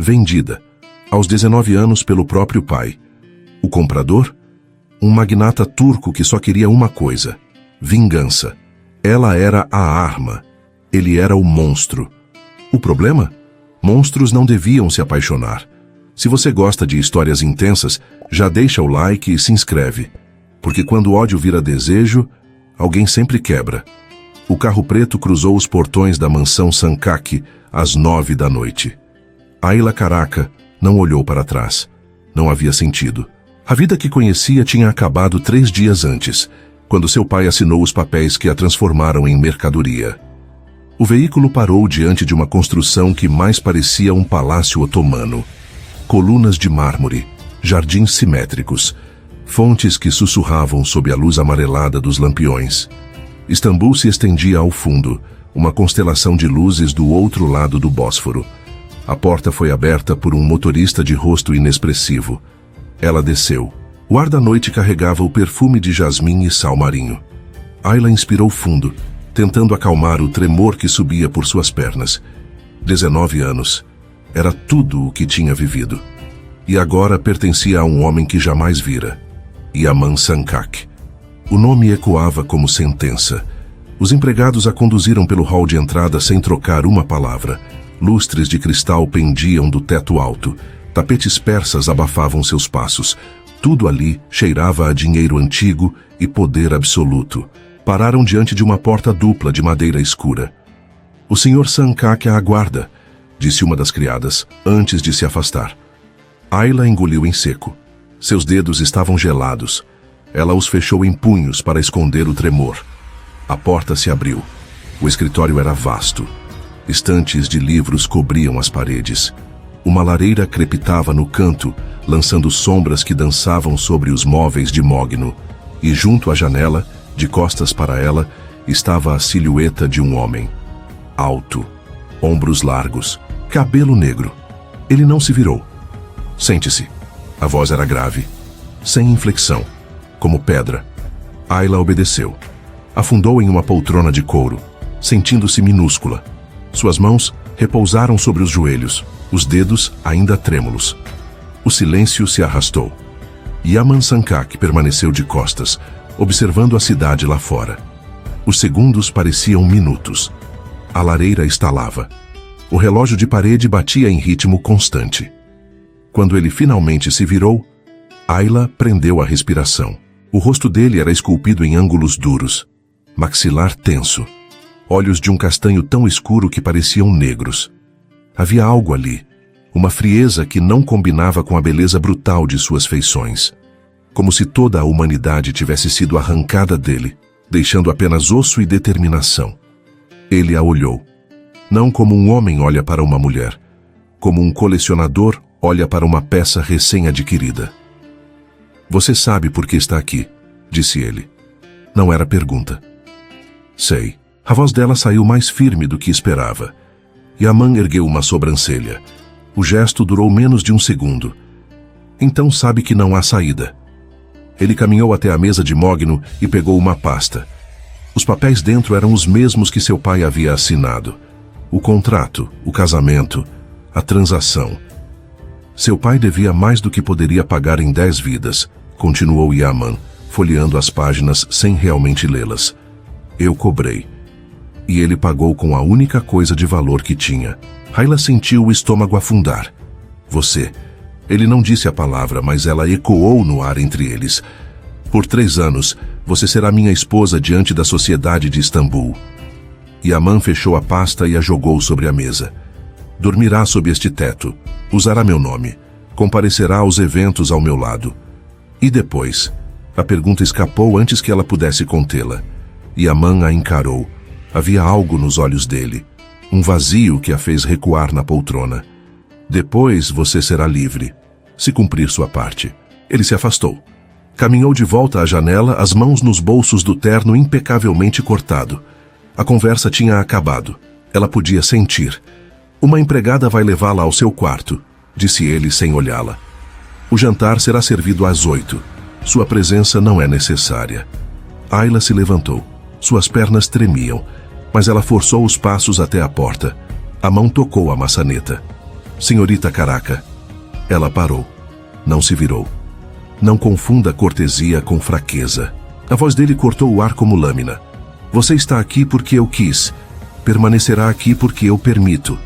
vendida, aos 19 anos pelo próprio pai. O comprador? Um magnata turco que só queria uma coisa: vingança. Ela era a arma. Ele era o monstro. O problema? Monstros não deviam se apaixonar. Se você gosta de histórias intensas, já deixa o like e se inscreve. Porque quando o ódio vira desejo, alguém sempre quebra. O carro preto cruzou os portões da mansão Sankak às 9 da noite. Ayla Caraca não olhou para trás. Não havia sentido. A vida que conhecia tinha acabado 3 dias antes, quando seu pai assinou os papéis que a transformaram em mercadoria. O veículo parou diante de uma construção que mais parecia um palácio otomano. Colunas de mármore, jardins simétricos, fontes que sussurravam sob a luz amarelada dos lampiões. Istambul se estendia ao fundo, uma constelação de luzes do outro lado do Bósforo. A porta foi aberta por um motorista de rosto inexpressivo. Ela desceu. O ar da noite carregava o perfume de jasmim e sal marinho. Ayla inspirou fundo, tentando acalmar o tremor que subia por suas pernas. 19 anos. Era tudo o que tinha vivido. E agora pertencia a um homem que jamais vira. Yaman Sankak. O nome ecoava como sentença. Os empregados a conduziram pelo hall de entrada sem trocar uma palavra. Lustres de cristal pendiam do teto alto. Tapetes persas abafavam seus passos. Tudo ali cheirava a dinheiro antigo e poder absoluto. Pararam diante de uma porta dupla de madeira escura. "O Sr. Sankak a aguarda", disse uma das criadas, antes de se afastar. Ayla engoliu em seco. Seus dedos estavam gelados. Ela os fechou em punhos para esconder o tremor. A porta se abriu. O escritório era vasto. Estantes de livros cobriam as paredes. Uma lareira crepitava no canto, lançando sombras que dançavam sobre os móveis de mogno. E junto à janela, de costas para ela, estava a silhueta de um homem. Alto, ombros largos, cabelo negro. Ele não se virou. "Sente-se." A voz era grave, sem inflexão, como pedra. Ayla obedeceu. Afundou em uma poltrona de couro, sentindo-se minúscula. Suas mãos repousaram sobre os joelhos, os dedos ainda trêmulos. O silêncio se arrastou. Yaman Sankak permaneceu de costas, observando a cidade lá fora. Os segundos pareciam minutos. A lareira estalava. O relógio de parede batia em ritmo constante. Quando ele finalmente se virou, Ayla prendeu a respiração. O rosto dele era esculpido em ângulos duros, maxilar tenso, olhos de um castanho tão escuro que pareciam negros. Havia algo ali, uma frieza que não combinava com a beleza brutal de suas feições, como se toda a humanidade tivesse sido arrancada dele, deixando apenas osso e determinação. Ele a olhou, não como um homem olha para uma mulher, como um colecionador olha para uma peça recém-adquirida. "Você sabe por que está aqui", disse ele. Não era pergunta. "Sei." A voz dela saiu mais firme do que esperava. Yaman ergueu uma sobrancelha. O gesto durou menos de um segundo. "Então sabe que não há saída." Ele caminhou até a mesa de mogno e pegou uma pasta. Os papéis dentro eram os mesmos que seu pai havia assinado. O contrato, o casamento, a transação. Seu pai devia mais do que poderia pagar em 10 vidas, continuou Yaman, folheando as páginas sem realmente lê-las. "Eu cobrei." E ele pagou com a única coisa de valor que tinha. Ayla sentiu o estômago afundar. "Você." Ele não disse a palavra, mas ela ecoou no ar entre eles. "Por 3 anos, você será minha esposa diante da sociedade de Istambul." Yaman fechou a pasta e a jogou sobre a mesa. "Dormirá sob este teto. Usará meu nome. Comparecerá aos eventos ao meu lado." E depois? A pergunta escapou antes que ela pudesse contê-la. Yaman a encarou. Havia algo nos olhos dele. Um vazio que a fez recuar na poltrona. "Depois você será livre, se cumprir sua parte." Ele se afastou. Caminhou de volta à janela, as mãos nos bolsos do terno impecavelmente cortado. A conversa tinha acabado. Ela podia sentir. "Uma empregada vai levá-la ao seu quarto", disse ele sem olhá-la. "O jantar será servido às 8. Sua presença não é necessária." Ayla se levantou. Suas pernas tremiam, mas ela forçou os passos até a porta. A mão tocou a maçaneta. Senhorita Caraca. Ela parou. Não se virou. Não confunda cortesia com fraqueza. A voz dele cortou o ar como lâmina. Você está aqui porque eu quis. Permanecerá aqui porque eu permito.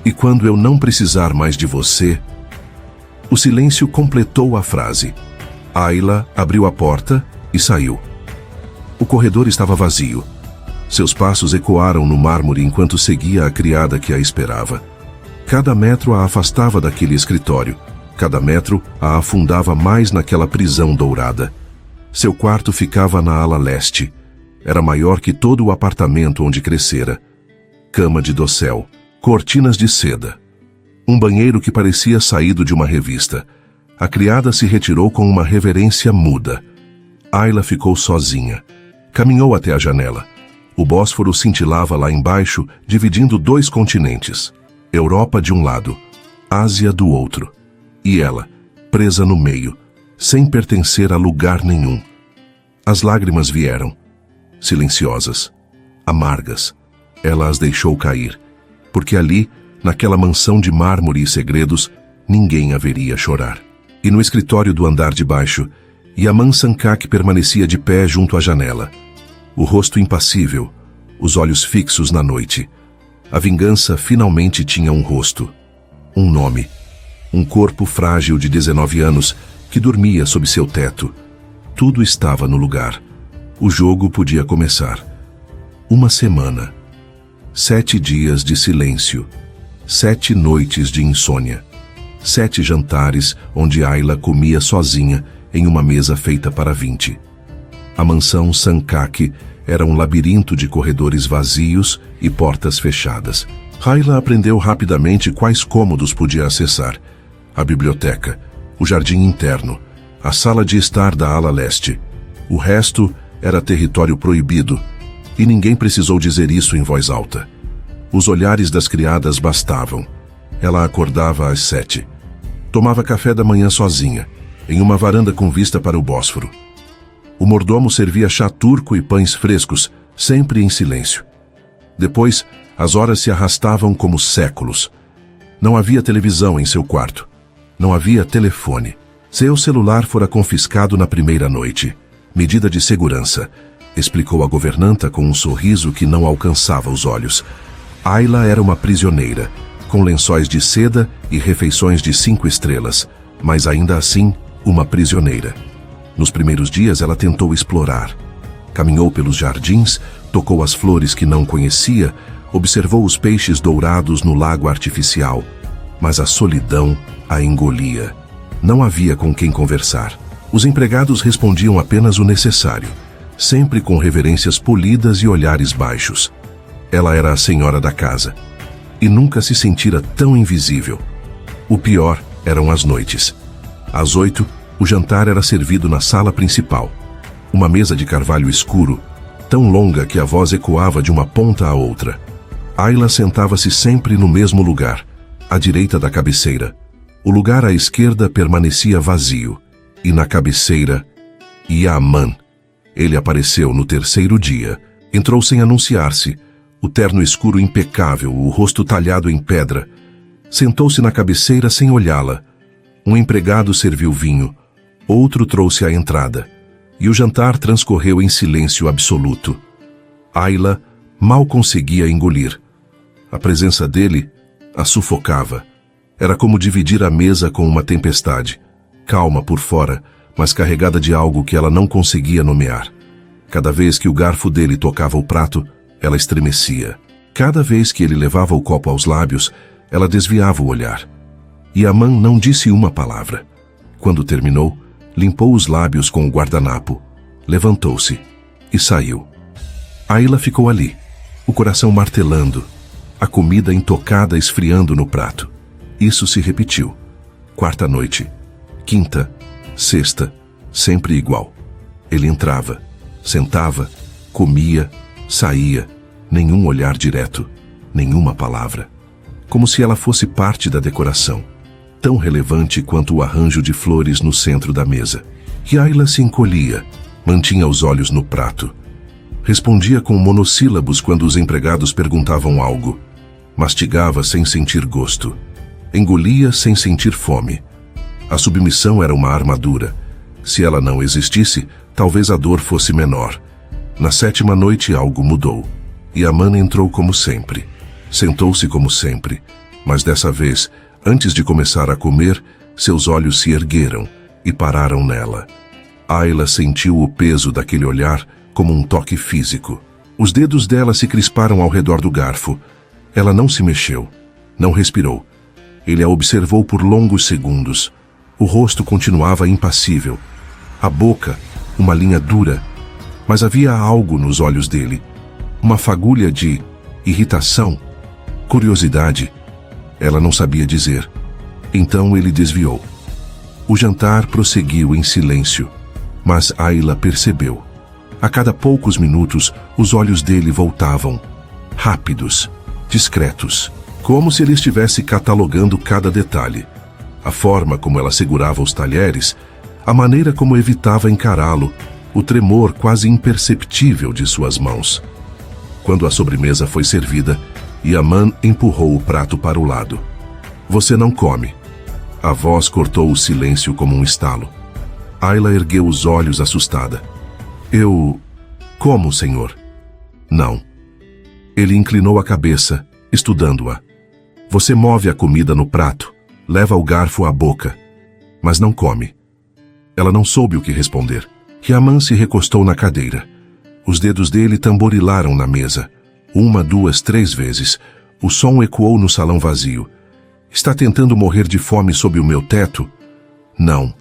E quando eu não precisar mais de você... O silêncio completou a frase. Ayla abriu a porta e saiu. O corredor estava vazio. Seus passos ecoaram no mármore enquanto seguia a criada que a esperava. Cada metro a afastava daquele escritório. Cada metro a afundava mais naquela prisão dourada. Seu quarto ficava na ala leste. Era maior que todo o apartamento onde crescera. Cama de dossel, cortinas de seda. Um banheiro que parecia saído de uma revista. A criada se retirou com uma reverência muda. Ayla ficou sozinha. Caminhou até a janela. O Bósforo cintilava lá embaixo, dividindo 2 continentes. Europa de um lado, Ásia do outro. E ela, presa no meio, sem pertencer a lugar nenhum. As lágrimas vieram, silenciosas, amargas. Ela as deixou cair, porque ali, naquela mansão de mármore e segredos, ninguém a veria chorar. E no escritório do andar de baixo, Yaman Sankak permanecia de pé junto à janela. O rosto impassível, os olhos fixos na noite. A vingança finalmente tinha um rosto, um nome, um corpo frágil de 19 anos que dormia sob seu teto. Tudo estava no lugar. O jogo podia começar. Uma semana. 7 dias de silêncio. 7 noites de insônia. 7 jantares onde Ayla comia sozinha em uma mesa feita para 20. A mansão Sankak era um labirinto de corredores vazios e portas fechadas. Ayla aprendeu rapidamente quais cômodos podia acessar. A biblioteca, o jardim interno, a sala de estar da ala leste. O resto era território proibido, e ninguém precisou dizer isso em voz alta. Os olhares das criadas bastavam. Ela acordava às 7. Tomava café da manhã sozinha, em uma varanda com vista para o Bósforo. O mordomo servia chá turco e pães frescos, sempre em silêncio. Depois, as horas se arrastavam como séculos. Não havia televisão em seu quarto. Não havia telefone. Seu celular fora confiscado na primeira noite. Medida de segurança, explicou a governanta com um sorriso que não alcançava os olhos. Ayla era uma prisioneira, com lençóis de seda e refeições de 5 estrelas, mas ainda assim, uma prisioneira. Nos primeiros dias ela tentou explorar. Caminhou pelos jardins, tocou as flores que não conhecia, observou os peixes dourados no lago artificial. Mas a solidão a engolia. Não havia com quem conversar. Os empregados respondiam apenas o necessário, sempre com reverências polidas e olhares baixos. Ela era a senhora da casa. E nunca se sentira tão invisível. O pior eram as noites. Às 8, o jantar era servido na sala principal. Uma mesa de carvalho escuro, tão longa que a voz ecoava de uma ponta à outra. Ayla sentava-se sempre no mesmo lugar, à direita da cabeceira. O lugar à esquerda permanecia vazio. E na cabeceira, Yaman. Ele apareceu no 3º dia. Entrou sem anunciar-se. O terno escuro impecável, o rosto talhado em pedra. Sentou-se na cabeceira sem olhá-la. Um empregado serviu vinho. Outro trouxe a entrada. E o jantar transcorreu em silêncio absoluto. Ayla mal conseguia engolir. A presença dele a sufocava. Era como dividir a mesa com uma tempestade. Calma por fora, mas carregada de algo que ela não conseguia nomear. Cada vez que o garfo dele tocava o prato, ela estremecia. Cada vez que ele levava o copo aos lábios, ela desviava o olhar. Yaman não disse uma palavra. Quando terminou, limpou os lábios com o guardanapo, levantou-se e saiu. Ayla ficou ali, o coração martelando, a comida intocada esfriando no prato. Isso se repetiu. 4ª noite, 5ª, 6ª, sempre igual. Ele entrava, sentava, comia, saía, nenhum olhar direto, nenhuma palavra. Como se ela fosse parte da decoração, tão relevante quanto o arranjo de flores no centro da mesa. E Ayla se encolhia, mantinha os olhos no prato. Respondia com monossílabos quando os empregados perguntavam algo. Mastigava sem sentir gosto. Engolia sem sentir fome. A submissão era uma armadura. Se ela não existisse, talvez a dor fosse menor. Na 7ª noite algo mudou. Yaman entrou como sempre. Sentou-se como sempre. Mas dessa vez, antes de começar a comer, seus olhos se ergueram e pararam nela. Ayla sentiu o peso daquele olhar como um toque físico. Os dedos dela se crisparam ao redor do garfo. Ela não se mexeu, não respirou. Ele a observou por longos segundos. O rosto continuava impassível. A boca, uma linha dura. Mas havia algo nos olhos dele. Uma fagulha de irritação, curiosidade. Ela não sabia dizer. Então ele desviou. O jantar prosseguiu em silêncio. Mas Ayla percebeu. A cada poucos minutos, os olhos dele voltavam. Rápidos, discretos. Como se ele estivesse catalogando cada detalhe. A forma como ela segurava os talheres, a maneira como evitava encará-lo, o tremor quase imperceptível de suas mãos. Quando a sobremesa foi servida, Yaman empurrou o prato para o lado. "Você não come." A voz cortou o silêncio como um estalo. Ayla ergueu os olhos assustada. "Eu... como, senhor?" "Não." Ele inclinou a cabeça, estudando-a. "Você move a comida no prato, leva o garfo à boca, mas não come." Ela não soube o que responder. Yaman se recostou na cadeira. Os dedos dele tamborilaram na mesa. 1, 2, 3 vezes. O som ecoou no salão vazio. "Está tentando morrer de fome sob o meu teto?" "Não."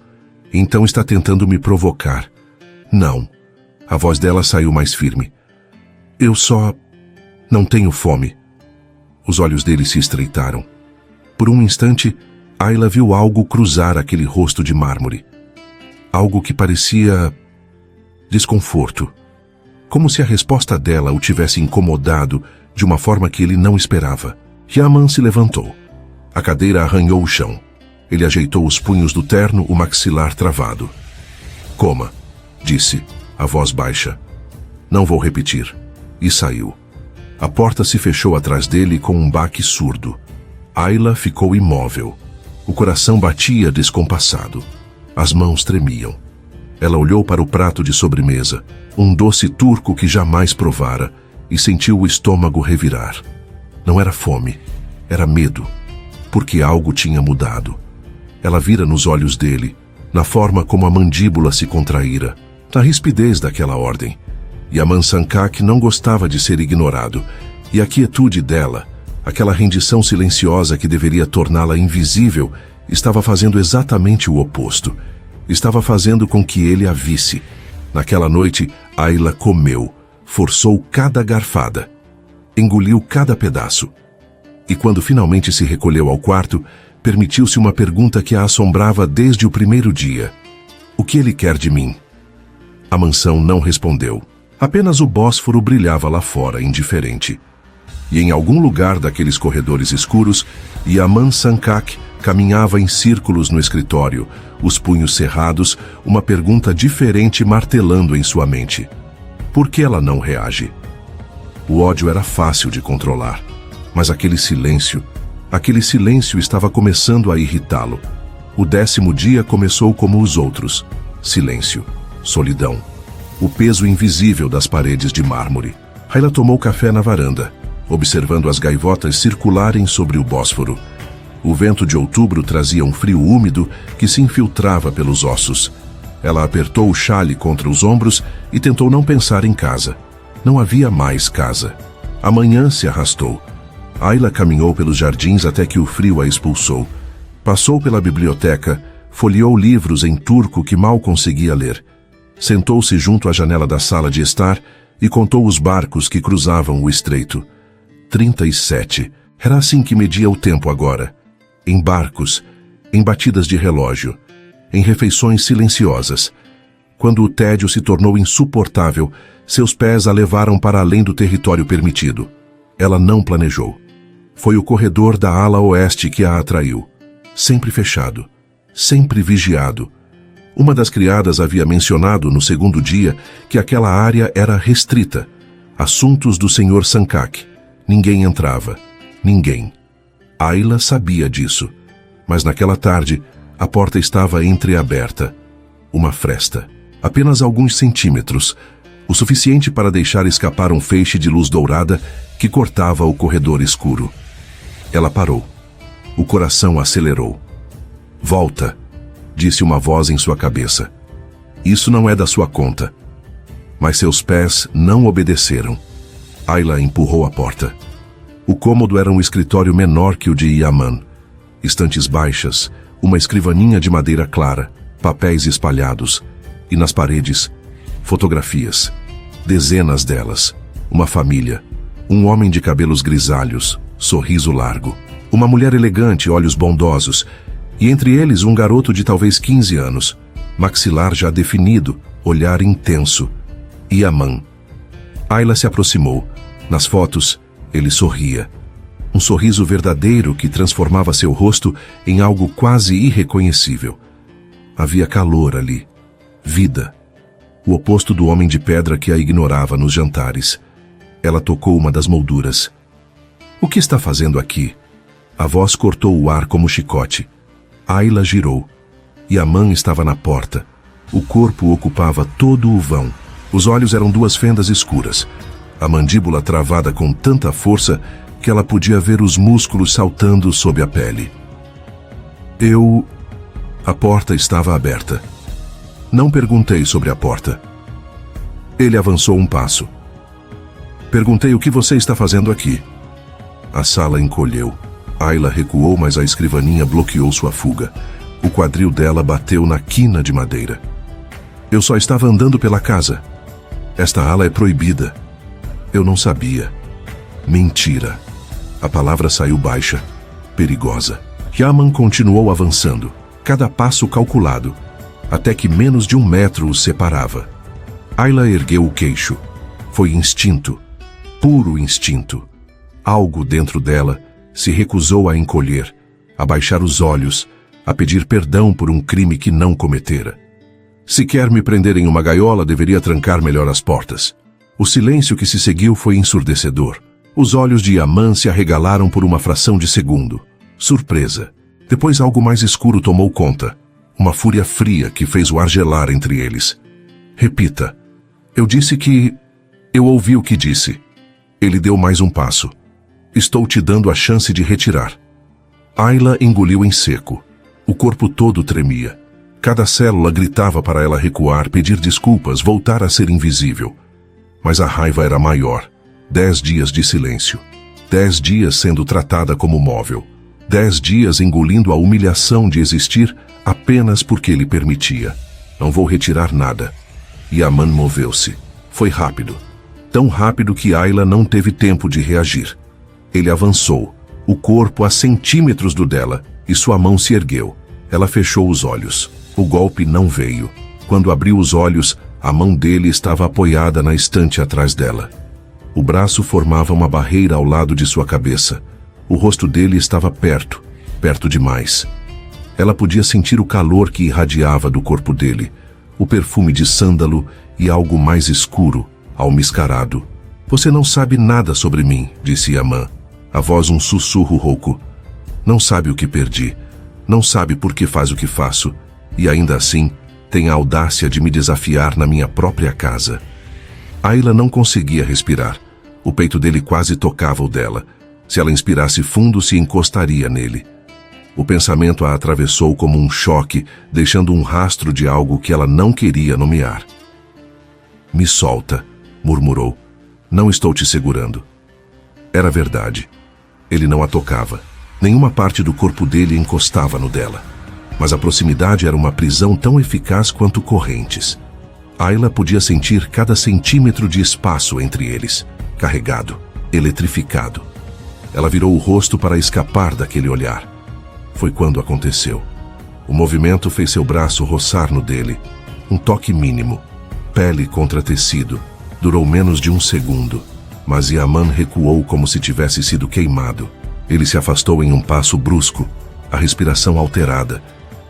"Então está tentando me provocar." "Não." A voz dela saiu mais firme. "Eu só... não tenho fome." Os olhos dele se estreitaram. Por um instante, Ayla viu algo cruzar aquele rosto de mármore. Algo que parecia... desconforto. Como se a resposta dela o tivesse incomodado de uma forma que ele não esperava. Yaman se levantou. A cadeira arranhou o chão. Ele ajeitou os punhos do terno, o maxilar travado. "Coma", disse, a voz baixa. "Não vou repetir." E saiu. A porta se fechou atrás dele com um baque surdo. Ayla ficou imóvel. O coração batia descompassado. As mãos tremiam. Ela olhou para o prato de sobremesa, um doce turco que jamais provara, e sentiu o estômago revirar. Não era fome, era medo, porque algo tinha mudado. Ela vira nos olhos dele, na forma como a mandíbula se contraíra, na rispidez daquela ordem. Yaman Sankak não gostava de ser ignorado, e a quietude dela, aquela rendição silenciosa que deveria torná-la invisível, estava fazendo exatamente o oposto. Estava fazendo com que ele a visse. Naquela noite, Ayla comeu, forçou cada garfada, engoliu cada pedaço. E quando finalmente se recolheu ao quarto, permitiu-se uma pergunta que a assombrava desde o primeiro dia. "O que ele quer de mim?" A mansão não respondeu. Apenas o Bósforo brilhava lá fora, indiferente. E em algum lugar daqueles corredores escuros, Yaman Sankak caminhava em círculos no escritório, os punhos cerrados, uma pergunta diferente martelando em sua mente. Por que ela não reage? O ódio era fácil de controlar, mas aquele silêncio estava começando a irritá-lo. O 10º dia começou como os outros. Silêncio, solidão, o peso invisível das paredes de mármore. Ayla tomou café na varanda, observando as gaivotas circularem sobre o Bósforo. O vento de outubro trazia um frio úmido que se infiltrava pelos ossos. Ela apertou o xale contra os ombros e tentou não pensar em casa. Não havia mais casa. A manhã se arrastou. Ayla caminhou pelos jardins até que o frio a expulsou. Passou pela biblioteca, folheou livros em turco que mal conseguia ler. Sentou-se junto à janela da sala de estar e contou os barcos que cruzavam o estreito. 37. Era assim que media o tempo agora. Em barcos, em batidas de relógio, em refeições silenciosas. Quando o tédio se tornou insuportável, seus pés a levaram para além do território permitido. Ela não planejou. Foi o corredor da ala oeste que a atraiu. Sempre fechado, sempre vigiado. Uma das criadas havia mencionado no 2º dia que aquela área era restrita. Assuntos do Sr. Sankak. Ninguém entrava. Ninguém. Ayla sabia disso. Mas naquela tarde, a porta estava entreaberta. Uma fresta. Apenas alguns centímetros, o suficiente para deixar escapar um feixe de luz dourada que cortava o corredor escuro. Ela parou. O coração acelerou. "Volta", disse uma voz em sua cabeça. "Isso não é da sua conta." Mas seus pés não obedeceram. Ayla empurrou a porta. O cômodo era um escritório menor que o de Yaman. Estantes baixas, uma escrivaninha de madeira clara, papéis espalhados, e nas paredes, fotografias. Dezenas delas. Uma família. Um homem de cabelos grisalhos, sorriso largo. Uma mulher elegante, olhos bondosos, e entre eles um garoto de talvez 15 anos, maxilar já definido, olhar intenso. Yaman. Ayla se aproximou. Nas fotos, ele sorria. Um sorriso verdadeiro que transformava seu rosto em algo quase irreconhecível. Havia calor ali. Vida. O oposto do homem de pedra que a ignorava nos jantares. Ela tocou uma das molduras. "O que está fazendo aqui?" A voz cortou o ar como chicote. Ayla girou. Yaman estava na porta. O corpo ocupava todo o vão. Os olhos eram duas fendas escuras. A mandíbula travada com tanta força que ela podia ver os músculos saltando sob a pele. A porta estava aberta. Não perguntei sobre a porta. Ele avançou um passo. "Perguntei o que você está fazendo aqui." A sala encolheu. Ayla recuou, mas a escrivaninha bloqueou sua fuga. O quadril dela bateu na quina de madeira. "Eu só estava andando pela casa. Esta ala é proibida." "Eu não sabia." Mentira. A palavra saiu baixa, perigosa. Yaman continuou avançando, cada passo calculado, até que menos de 1 metro os separava. Ayla ergueu o queixo. Foi instinto, puro instinto. Algo dentro dela se recusou a encolher, a baixar os olhos, a pedir perdão por um crime que não cometera. "Se quer me prender em uma gaiola, deveria trancar melhor as portas." O silêncio que se seguiu foi ensurdecedor. Os olhos de Yaman se arregalaram por uma fração de segundo. Surpresa. Depois algo mais escuro tomou conta. Uma fúria fria que fez o ar gelar entre eles. "Repita." "Eu disse que..." "Eu ouvi o que disse." Ele deu mais um passo. "Estou te dando a chance de retirar." Ayla engoliu em seco. O corpo todo tremia. Cada célula gritava para ela recuar, pedir desculpas, voltar a ser invisível. Mas a raiva era maior. 10 dias de silêncio. 10 dias sendo tratada como móvel. 10 dias engolindo a humilhação de existir apenas porque ele permitia. "Não vou retirar nada." Yaman moveu-se. Foi rápido. Tão rápido que Ayla não teve tempo de reagir. Ele avançou, o corpo a centímetros do dela, e sua mão se ergueu. Ela fechou os olhos. O golpe não veio. Quando abriu os olhos, a mão dele estava apoiada na estante atrás dela. O braço formava uma barreira ao lado de sua cabeça. O rosto dele estava perto, perto demais. Ela podia sentir o calor que irradiava do corpo dele, o perfume de sândalo e algo mais escuro, almiscarado. "Você não sabe nada sobre mim", disse Yaman, a voz um sussurro rouco. "Não sabe o que perdi, não sabe por que faz o que faço, e ainda assim tem a audácia de me desafiar na minha própria casa." Ayla não conseguia respirar. O peito dele quase tocava o dela. Se ela inspirasse fundo, se encostaria nele. O pensamento a atravessou como um choque, deixando um rastro de algo que ela não queria nomear. "Me solta", murmurou. "Não estou te segurando." Era verdade. Ele não a tocava. Nenhuma parte do corpo dele encostava no dela. Mas a proximidade era uma prisão tão eficaz quanto correntes. Ayla podia sentir cada centímetro de espaço entre eles, carregado, eletrificado. Ela virou o rosto para escapar daquele olhar. Foi quando aconteceu. O movimento fez seu braço roçar no dele. Um toque mínimo. Pele contra tecido. Durou menos de 1 segundo. Mas Yaman recuou como se tivesse sido queimado. Ele se afastou em um passo brusco, a respiração alterada,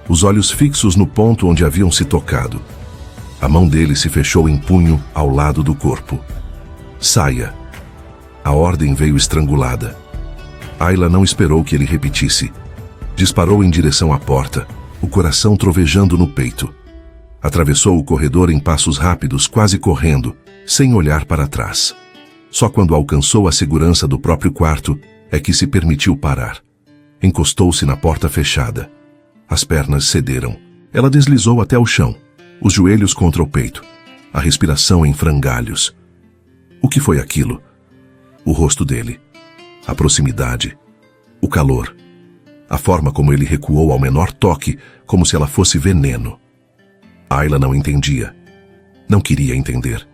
os olhos fixos no ponto onde haviam se tocado. A mão dele se fechou em punho ao lado do corpo. "Saia." A ordem veio estrangulada. Ayla não esperou que ele repetisse. Disparou em direção à porta, o coração trovejando no peito. Atravessou o corredor em passos rápidos, quase correndo, sem olhar para trás. Só quando alcançou a segurança do próprio quarto é que se permitiu parar. Encostou-se na porta fechada. As pernas cederam. Ela deslizou até o chão, os joelhos contra o peito, a respiração em frangalhos. O que foi aquilo? O rosto dele, a proximidade, o calor, a forma como ele recuou ao menor toque, como se ela fosse veneno. Ayla não entendia. Não queria entender.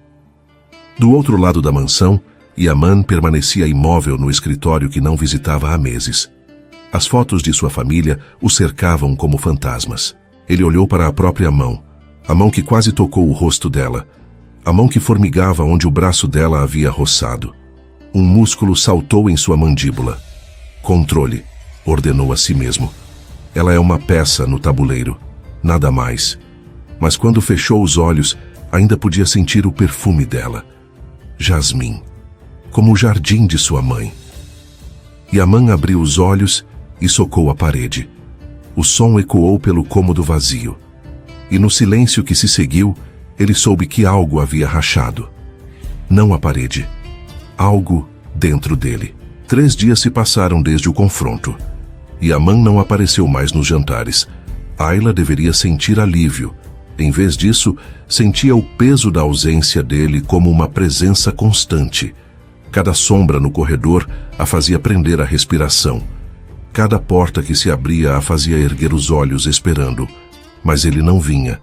Do outro lado da mansão, Yaman permanecia imóvel no escritório que não visitava há meses. As fotos de sua família o cercavam como fantasmas. Ele olhou para a própria mão, a mão que quase tocou o rosto dela, a mão que formigava onde o braço dela havia roçado. Um músculo saltou em sua mandíbula. Controle, ordenou a si mesmo. Ela é uma peça no tabuleiro, nada mais. Mas quando fechou os olhos, ainda podia sentir o perfume dela. Jasmim, como o jardim de sua mãe. Yaman abriu os olhos e socou a parede. O som ecoou pelo cômodo vazio. E no silêncio que se seguiu, ele soube que algo havia rachado. Não a parede. Algo dentro dele. 3 dias se passaram desde o confronto. Yaman não apareceu mais nos jantares. Ayla deveria sentir alívio. Em vez disso, sentia o peso da ausência dele como uma presença constante. Cada sombra no corredor a fazia prender a respiração. Cada porta que se abria a fazia erguer os olhos esperando. Mas ele não vinha,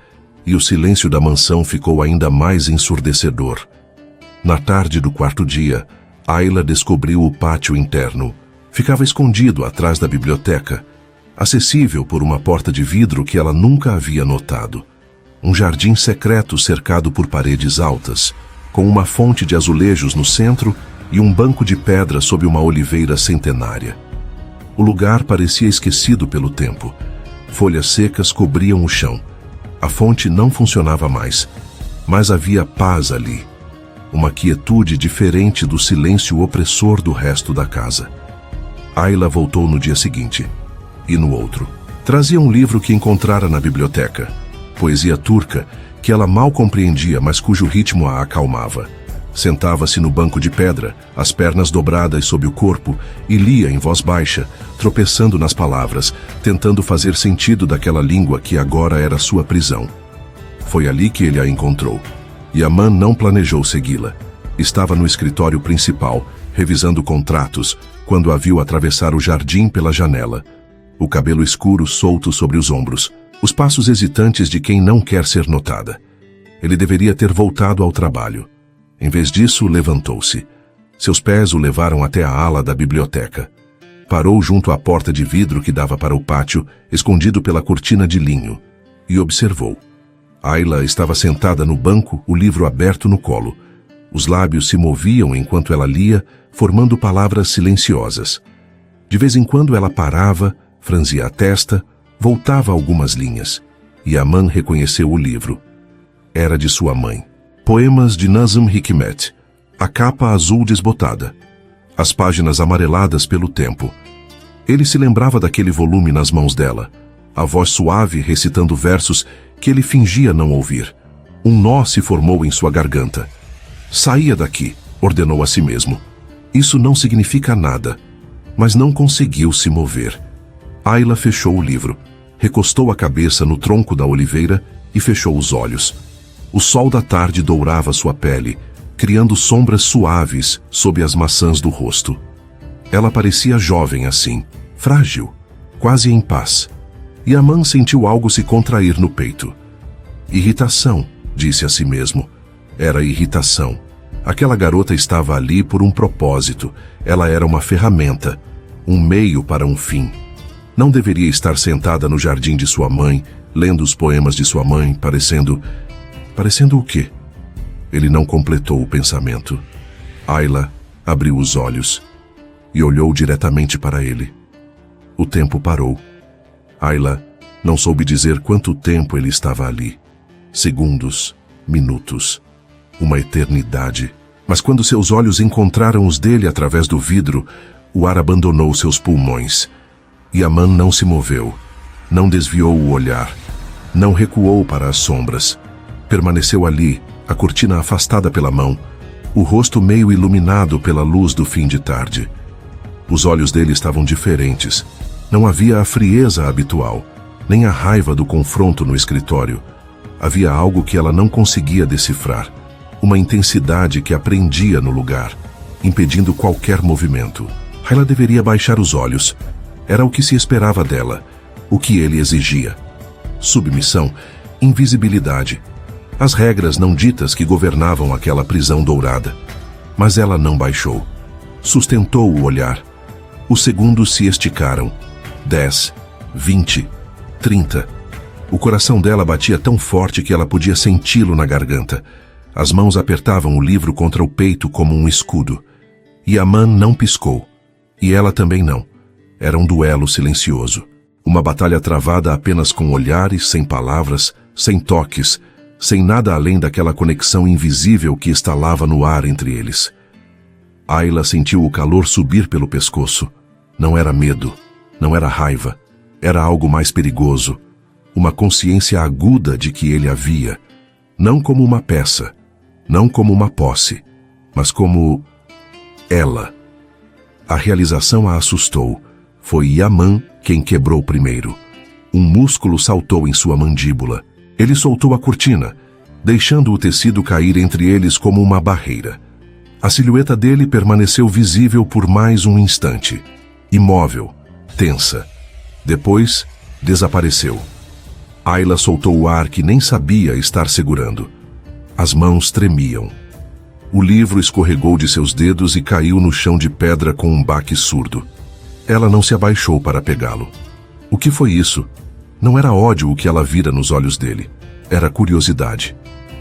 e o silêncio da mansão ficou ainda mais ensurdecedor. Na tarde do 4º dia, Ayla descobriu o pátio interno. Ficava escondido atrás da biblioteca, acessível por uma porta de vidro que ela nunca havia notado. Um jardim secreto cercado por paredes altas, com uma fonte de azulejos no centro e um banco de pedra sob uma oliveira centenária. O lugar parecia esquecido pelo tempo. Folhas secas cobriam o chão. A fonte não funcionava mais, mas havia paz ali. Uma quietude diferente do silêncio opressor do resto da casa. Ayla voltou no dia seguinte. E no outro. Trazia um livro que encontrara na biblioteca. Poesia turca, que ela mal compreendia, mas cujo ritmo a acalmava. Sentava-se no banco de pedra, as pernas dobradas sob o corpo, e lia em voz baixa, tropeçando nas palavras, tentando fazer sentido daquela língua que agora era sua prisão. Foi ali que ele a encontrou. Yaman não planejou segui-la. Estava no escritório principal, revisando contratos, quando a viu atravessar o jardim pela janela. O cabelo escuro solto sobre os ombros, os passos hesitantes de quem não quer ser notada. Ele deveria ter voltado ao trabalho. Em vez disso, levantou-se. Seus pés o levaram até a ala da biblioteca. Parou junto à porta de vidro que dava para o pátio, escondido pela cortina de linho, e observou. Ayla estava sentada no banco, o livro aberto no colo. Os lábios se moviam enquanto ela lia, formando palavras silenciosas. De vez em quando ela parava, franzia a testa, voltava algumas linhas. Yaman reconheceu o livro. Era de sua mãe. Poemas de Nazım Hikmet. A capa azul desbotada. As páginas amareladas pelo tempo. Ele se lembrava daquele volume nas mãos dela. A voz suave recitando versos que ele fingia não ouvir. Um nó se formou em sua garganta. Saia daqui, ordenou a si mesmo. Isso não significa nada. Mas não conseguiu se mover. Ayla fechou o livro, recostou a cabeça no tronco da oliveira e fechou os olhos. O sol da tarde dourava sua pele, criando sombras suaves sob as maçãs do rosto. Ela parecia jovem assim, frágil, quase em paz. Yaman sentiu algo se contrair no peito. Irritação, disse a si mesmo. Era irritação. Aquela garota estava ali por um propósito. Ela era uma ferramenta, um meio para um fim. Não deveria estar sentada no jardim de sua mãe, lendo os poemas de sua mãe, parecendo o quê? Ele não completou o pensamento. Ayla abriu os olhos e olhou diretamente para ele. O tempo parou. Ayla não soube dizer quanto tempo ele estava ali. Segundos, minutos, uma eternidade. Mas quando seus olhos encontraram os dele através do vidro, o ar abandonou seus pulmões. Yamã não se moveu, não desviou o olhar, não recuou para as sombras. Permaneceu ali, a cortina afastada pela mão, o rosto meio iluminado pela luz do fim de tarde. Os olhos dele estavam diferentes. Não havia a frieza habitual, nem a raiva do confronto no escritório. Havia algo que ela não conseguia decifrar, uma intensidade que a prendia no lugar, impedindo qualquer movimento. Ela deveria baixar os olhos. Era o que se esperava dela, o que ele exigia. Submissão, invisibilidade, as regras não ditas que governavam aquela prisão dourada. Mas ela não baixou. Sustentou o olhar. Os segundos se esticaram. 10, 20, 30. O coração dela batia tão forte que ela podia senti-lo na garganta. As mãos apertavam o livro contra o peito como um escudo. Yamã não piscou. E ela também não. Era um duelo silencioso. Uma batalha travada apenas com olhares, sem palavras, sem toques, sem nada além daquela conexão invisível que estalava no ar entre eles. Ayla sentiu o calor subir pelo pescoço. Não era medo, não era raiva. Era algo mais perigoso. Uma consciência aguda de que ele a via. Não como uma peça, não como uma posse, mas como ela. A realização a assustou. Foi Yamã quem quebrou primeiro. Um músculo saltou em sua mandíbula. Ele soltou a cortina, deixando o tecido cair entre eles como uma barreira. A silhueta dele permaneceu visível por mais um instante. Imóvel, tensa. Depois, desapareceu. Ayla soltou o ar que nem sabia estar segurando. As mãos tremiam. O livro escorregou de seus dedos e caiu no chão de pedra com um baque surdo. Ela não se abaixou para pegá-lo. O que foi isso? Não era ódio o que ela vira nos olhos dele. Era curiosidade.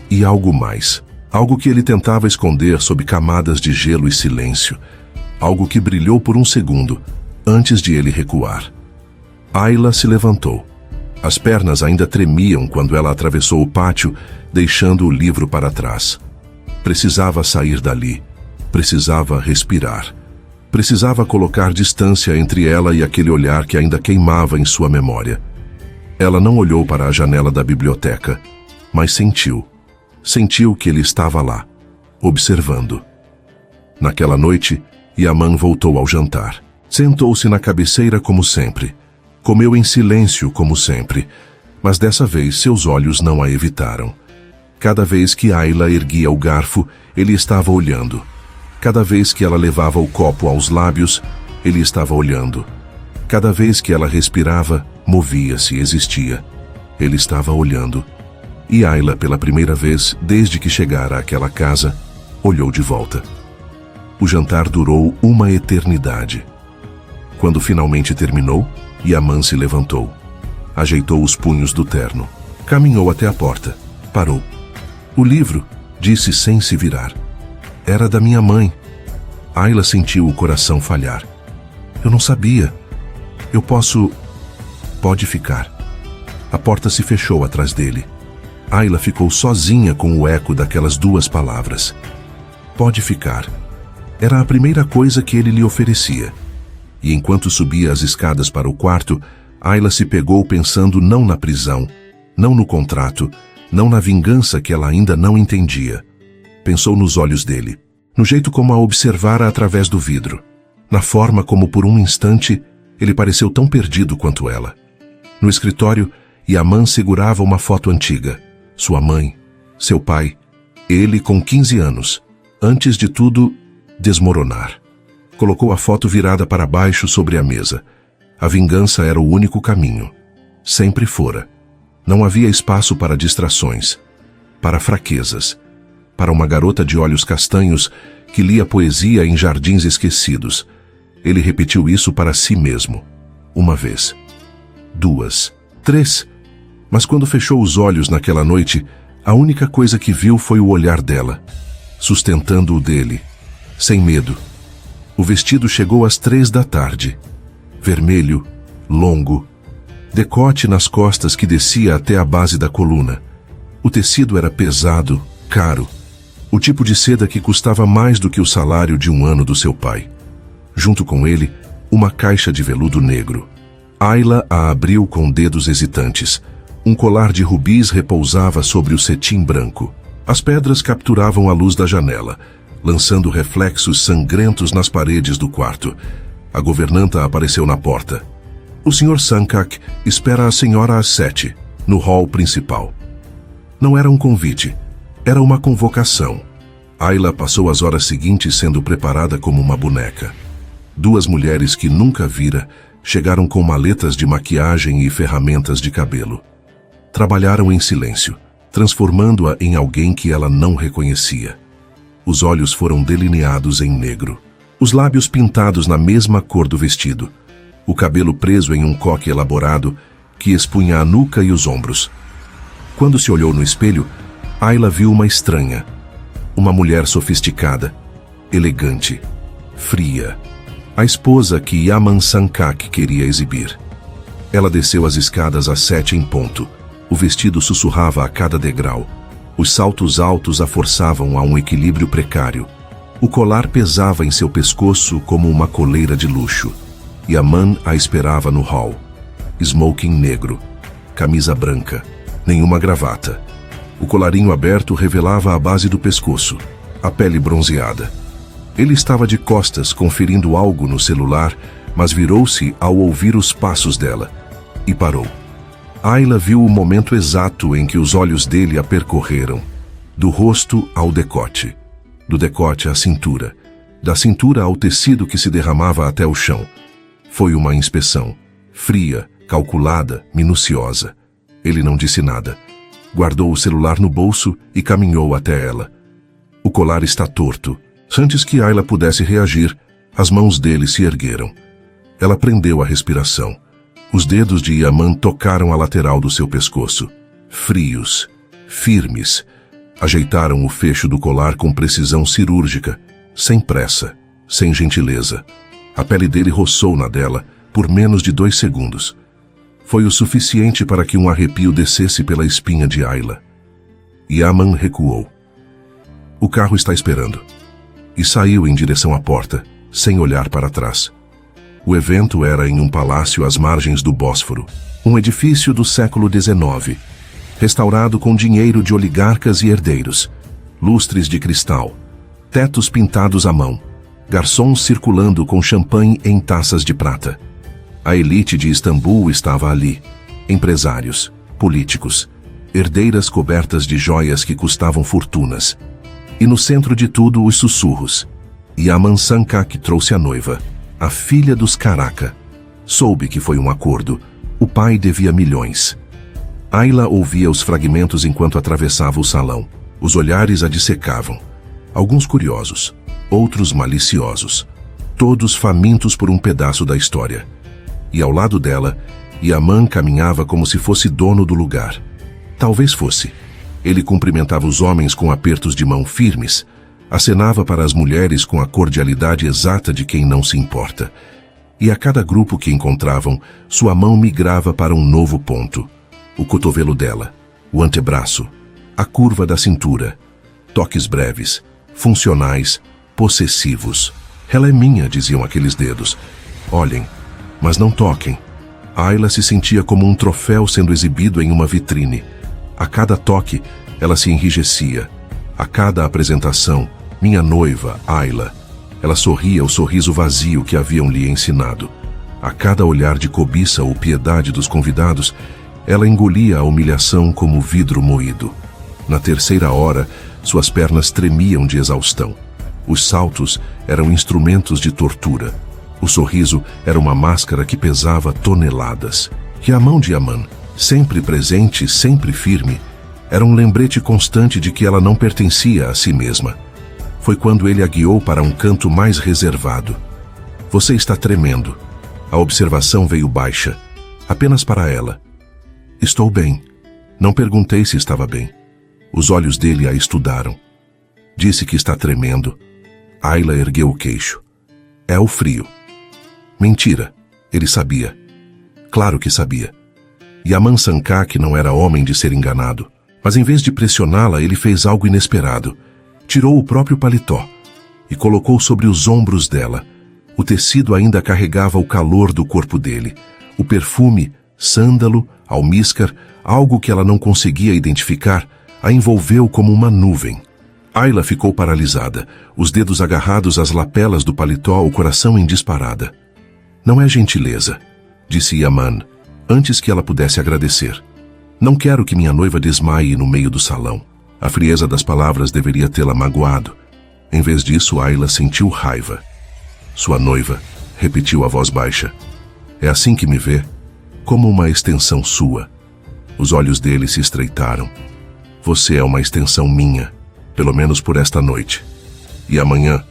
E algo mais. Algo que ele tentava esconder sob camadas de gelo e silêncio. Algo que brilhou por um segundo, antes de ele recuar. Ayla se levantou. As pernas ainda tremiam quando ela atravessou o pátio, deixando o livro para trás. Precisava sair dali. Precisava respirar. Precisava colocar distância entre ela e aquele olhar que ainda queimava em sua memória. Ela não olhou para a janela da biblioteca, mas sentiu. Sentiu que ele estava lá, observando. Naquela noite, Yamã voltou ao jantar. Sentou-se na cabeceira como sempre. Comeu em silêncio como sempre, mas dessa vez seus olhos não a evitaram. Cada vez que Ayla erguia o garfo, ele estava olhando. Cada vez que ela levava o copo aos lábios, ele estava olhando. Cada vez que ela respirava, movia-se, existia. Ele estava olhando. E Ayla, pela primeira vez, desde que chegara àquela casa, olhou de volta. O jantar durou uma eternidade. Quando finalmente terminou, Yamã se levantou. Ajeitou os punhos do terno. Caminhou até a porta. Parou. O livro, disse sem se virar. Era da minha mãe. Ayla sentiu o coração falhar. Eu não sabia. Eu posso... Pode ficar. A porta se fechou atrás dele. Ayla ficou sozinha com o eco daquelas duas palavras. Pode ficar. Era a primeira coisa que ele lhe oferecia. E enquanto subia as escadas para o quarto, Ayla se pegou pensando não na prisão, não no contrato, não na vingança que ela ainda não entendia. Pensou nos olhos dele, no jeito como a observara através do vidro, na forma como por um instante ele pareceu tão perdido quanto ela. No escritório, Yamã segurava uma foto antiga. Sua mãe, seu pai, ele com 15 anos, antes de tudo, desmoronar. Colocou a foto virada para baixo sobre a mesa. A vingança era o único caminho. Sempre fora. Não havia espaço para distrações, para fraquezas, para uma garota de olhos castanhos que lia poesia em jardins esquecidos. Ele repetiu isso para si mesmo. Uma vez. 2, 3. Mas quando fechou os olhos naquela noite, a única coisa que viu foi o olhar dela, sustentando o dele, sem medo. O vestido chegou às 3 da tarde. Vermelho, longo, decote nas costas que descia até a base da coluna. O tecido era pesado, caro. O tipo de seda que custava mais do que o salário de um ano do seu pai. Junto com ele, uma caixa de veludo negro. Ayla a abriu com dedos hesitantes. Um colar de rubis repousava sobre o cetim branco. As pedras capturavam a luz da janela, lançando reflexos sangrentos nas paredes do quarto. A governanta apareceu na porta. O Sr. Sankak espera a senhora às 7, no hall principal. Não era um convite, era uma convocação. Ayla passou as horas seguintes sendo preparada como uma boneca. Duas mulheres que nunca vira chegaram com maletas de maquiagem e ferramentas de cabelo. Trabalharam em silêncio, transformando-a em alguém que ela não reconhecia. Os olhos foram delineados em negro, os lábios pintados na mesma cor do vestido, o cabelo preso em um coque elaborado que expunha a nuca e os ombros. Quando se olhou no espelho, Ayla viu uma estranha, uma mulher sofisticada, elegante, fria, a esposa que Yaman Sankak queria exibir. Ela desceu as escadas às 7 em ponto. O vestido sussurrava a cada degrau. Os saltos altos a forçavam a um equilíbrio precário. O colar pesava em seu pescoço como uma coleira de luxo. Yaman a esperava no hall. Smoking negro, camisa branca, nenhuma gravata. O colarinho aberto revelava a base do pescoço, a pele bronzeada. Ele estava de costas, conferindo algo no celular, mas virou-se ao ouvir os passos dela e parou. Ayla viu o momento exato em que os olhos dele a percorreram, do rosto ao decote, do decote à cintura, da cintura ao tecido que se derramava até o chão. Foi uma inspeção, fria, calculada, minuciosa. Ele não disse nada. Guardou o celular no bolso e caminhou até ela. O colar está torto. Antes que Ayla pudesse reagir, as mãos dele se ergueram. Ela prendeu a respiração. Os dedos de Yaman tocaram a lateral do seu pescoço. Frios, firmes. Ajeitaram o fecho do colar com precisão cirúrgica, sem pressa, sem gentileza. A pele dele roçou na dela por menos de 2 segundos. Foi o suficiente para que um arrepio descesse pela espinha de Ayla. Yaman recuou. O carro está esperando. E saiu em direção à porta, sem olhar para trás. O evento era em um palácio às margens do Bósforo, um edifício do século XIX, restaurado com dinheiro de oligarcas e herdeiros, lustres de cristal, tetos pintados à mão, garçons circulando com champanhe em taças de prata. A elite de Istambul estava ali, empresários, políticos, herdeiras cobertas de joias que custavam fortunas. E no centro de tudo, os sussurros. Yaman Sankak trouxe a noiva, a filha dos Karaka. Soube que foi um acordo. O pai devia milhões. Ayla ouvia os fragmentos enquanto atravessava o salão. Os olhares a dissecavam. Alguns curiosos, outros maliciosos. Todos famintos por um pedaço da história. E ao lado dela, Yaman caminhava como se fosse dono do lugar. Talvez fosse. Ele cumprimentava os homens com apertos de mão firmes, acenava para as mulheres com a cordialidade exata de quem não se importa. E a cada grupo que encontravam, sua mão migrava para um novo ponto. O cotovelo dela, o antebraço, a curva da cintura. Toques breves, funcionais, possessivos. Ela é minha, diziam aqueles dedos. Olhem, mas não toquem. Ayla se sentia como um troféu sendo exibido em uma vitrine. A cada toque, ela se enrijecia. A cada apresentação, minha noiva, Ayla. Ela sorria o sorriso vazio que haviam lhe ensinado. A cada olhar de cobiça ou piedade dos convidados, ela engolia a humilhação como vidro moído. Na terceira hora, suas pernas tremiam de exaustão. Os saltos eram instrumentos de tortura. O sorriso era uma máscara que pesava toneladas. E a mão de Yaman, sempre presente, sempre firme, era um lembrete constante de que ela não pertencia a si mesma. Foi quando ele a guiou para um canto mais reservado. Você está tremendo. A observação veio baixa, apenas para ela. Estou bem. Não perguntei se estava bem. Os olhos dele a estudaram. Disse que está tremendo. Ayla ergueu o queixo. É o frio. Mentira. Ele sabia. Claro que sabia. Yaman Sankak não era homem de ser enganado. Mas em vez de pressioná-la, ele fez algo inesperado. Tirou o próprio paletó e colocou sobre os ombros dela. O tecido ainda carregava o calor do corpo dele. O perfume, sândalo, almíscar, algo que ela não conseguia identificar, a envolveu como uma nuvem. Ayla ficou paralisada, os dedos agarrados às lapelas do paletó, o coração em disparada. Não é gentileza, disse Yaman, antes que ela pudesse agradecer. Não quero que minha noiva desmaie no meio do salão. A frieza das palavras deveria tê-la magoado. Em vez disso, Ayla sentiu raiva. Sua noiva, repetiu a voz baixa. É assim que me vê? Como uma extensão sua. Os olhos dele se estreitaram. Você é uma extensão minha, pelo menos por esta noite. E amanhã?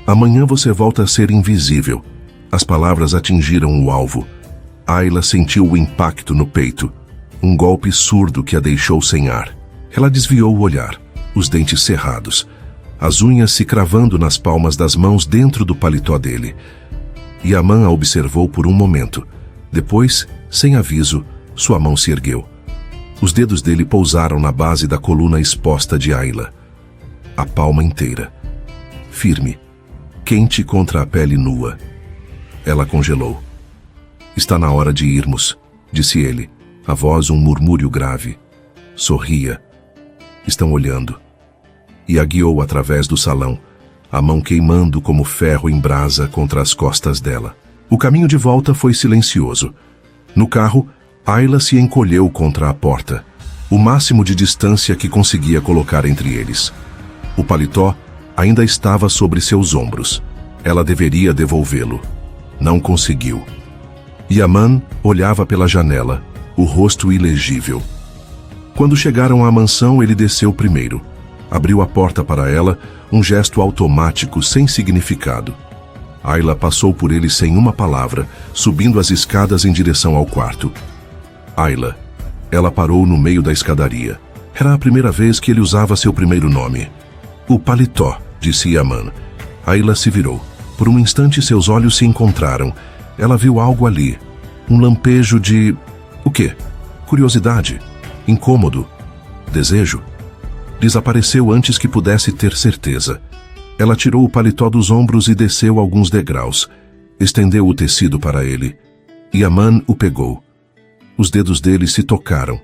Amanhã você volta a ser invisível. As palavras atingiram o alvo. Ayla sentiu o impacto no peito. Um golpe surdo que a deixou sem ar. Ela desviou o olhar, os dentes cerrados, as unhas se cravando nas palmas das mãos dentro do paletó dele. Yaman a observou por um momento. Depois, sem aviso, sua mão se ergueu. Os dedos dele pousaram na base da coluna exposta de Ayla. A palma inteira. Firme, quente contra a pele nua. Ela congelou. Está na hora de irmos, disse ele, a voz um murmúrio grave. Sorria. Estão olhando. E a guiou através do salão, a mão queimando como ferro em brasa contra as costas dela. O caminho de volta foi silencioso. No carro, Ayla se encolheu contra a porta, o máximo de distância que conseguia colocar entre eles. O paletó ainda estava sobre seus ombros. Ela deveria devolvê-lo. Não conseguiu. Yaman olhava pela janela, o rosto ilegível. Quando chegaram à mansão, ele desceu primeiro. Abriu a porta para ela, um gesto automático, sem significado. Ayla passou por ele sem uma palavra, subindo as escadas em direção ao quarto. Ayla. Ela parou no meio da escadaria. Era a primeira vez que ele usava seu primeiro nome. O paletó, disse Yaman. Ayla se virou. Por um instante seus olhos se encontraram. Ela viu algo ali. Um lampejo de... O quê? Curiosidade. Incômodo. Desejo. Desapareceu antes que pudesse ter certeza. Ela tirou o paletó dos ombros e desceu alguns degraus. Estendeu o tecido para ele. Yaman o pegou. Os dedos dele se tocaram.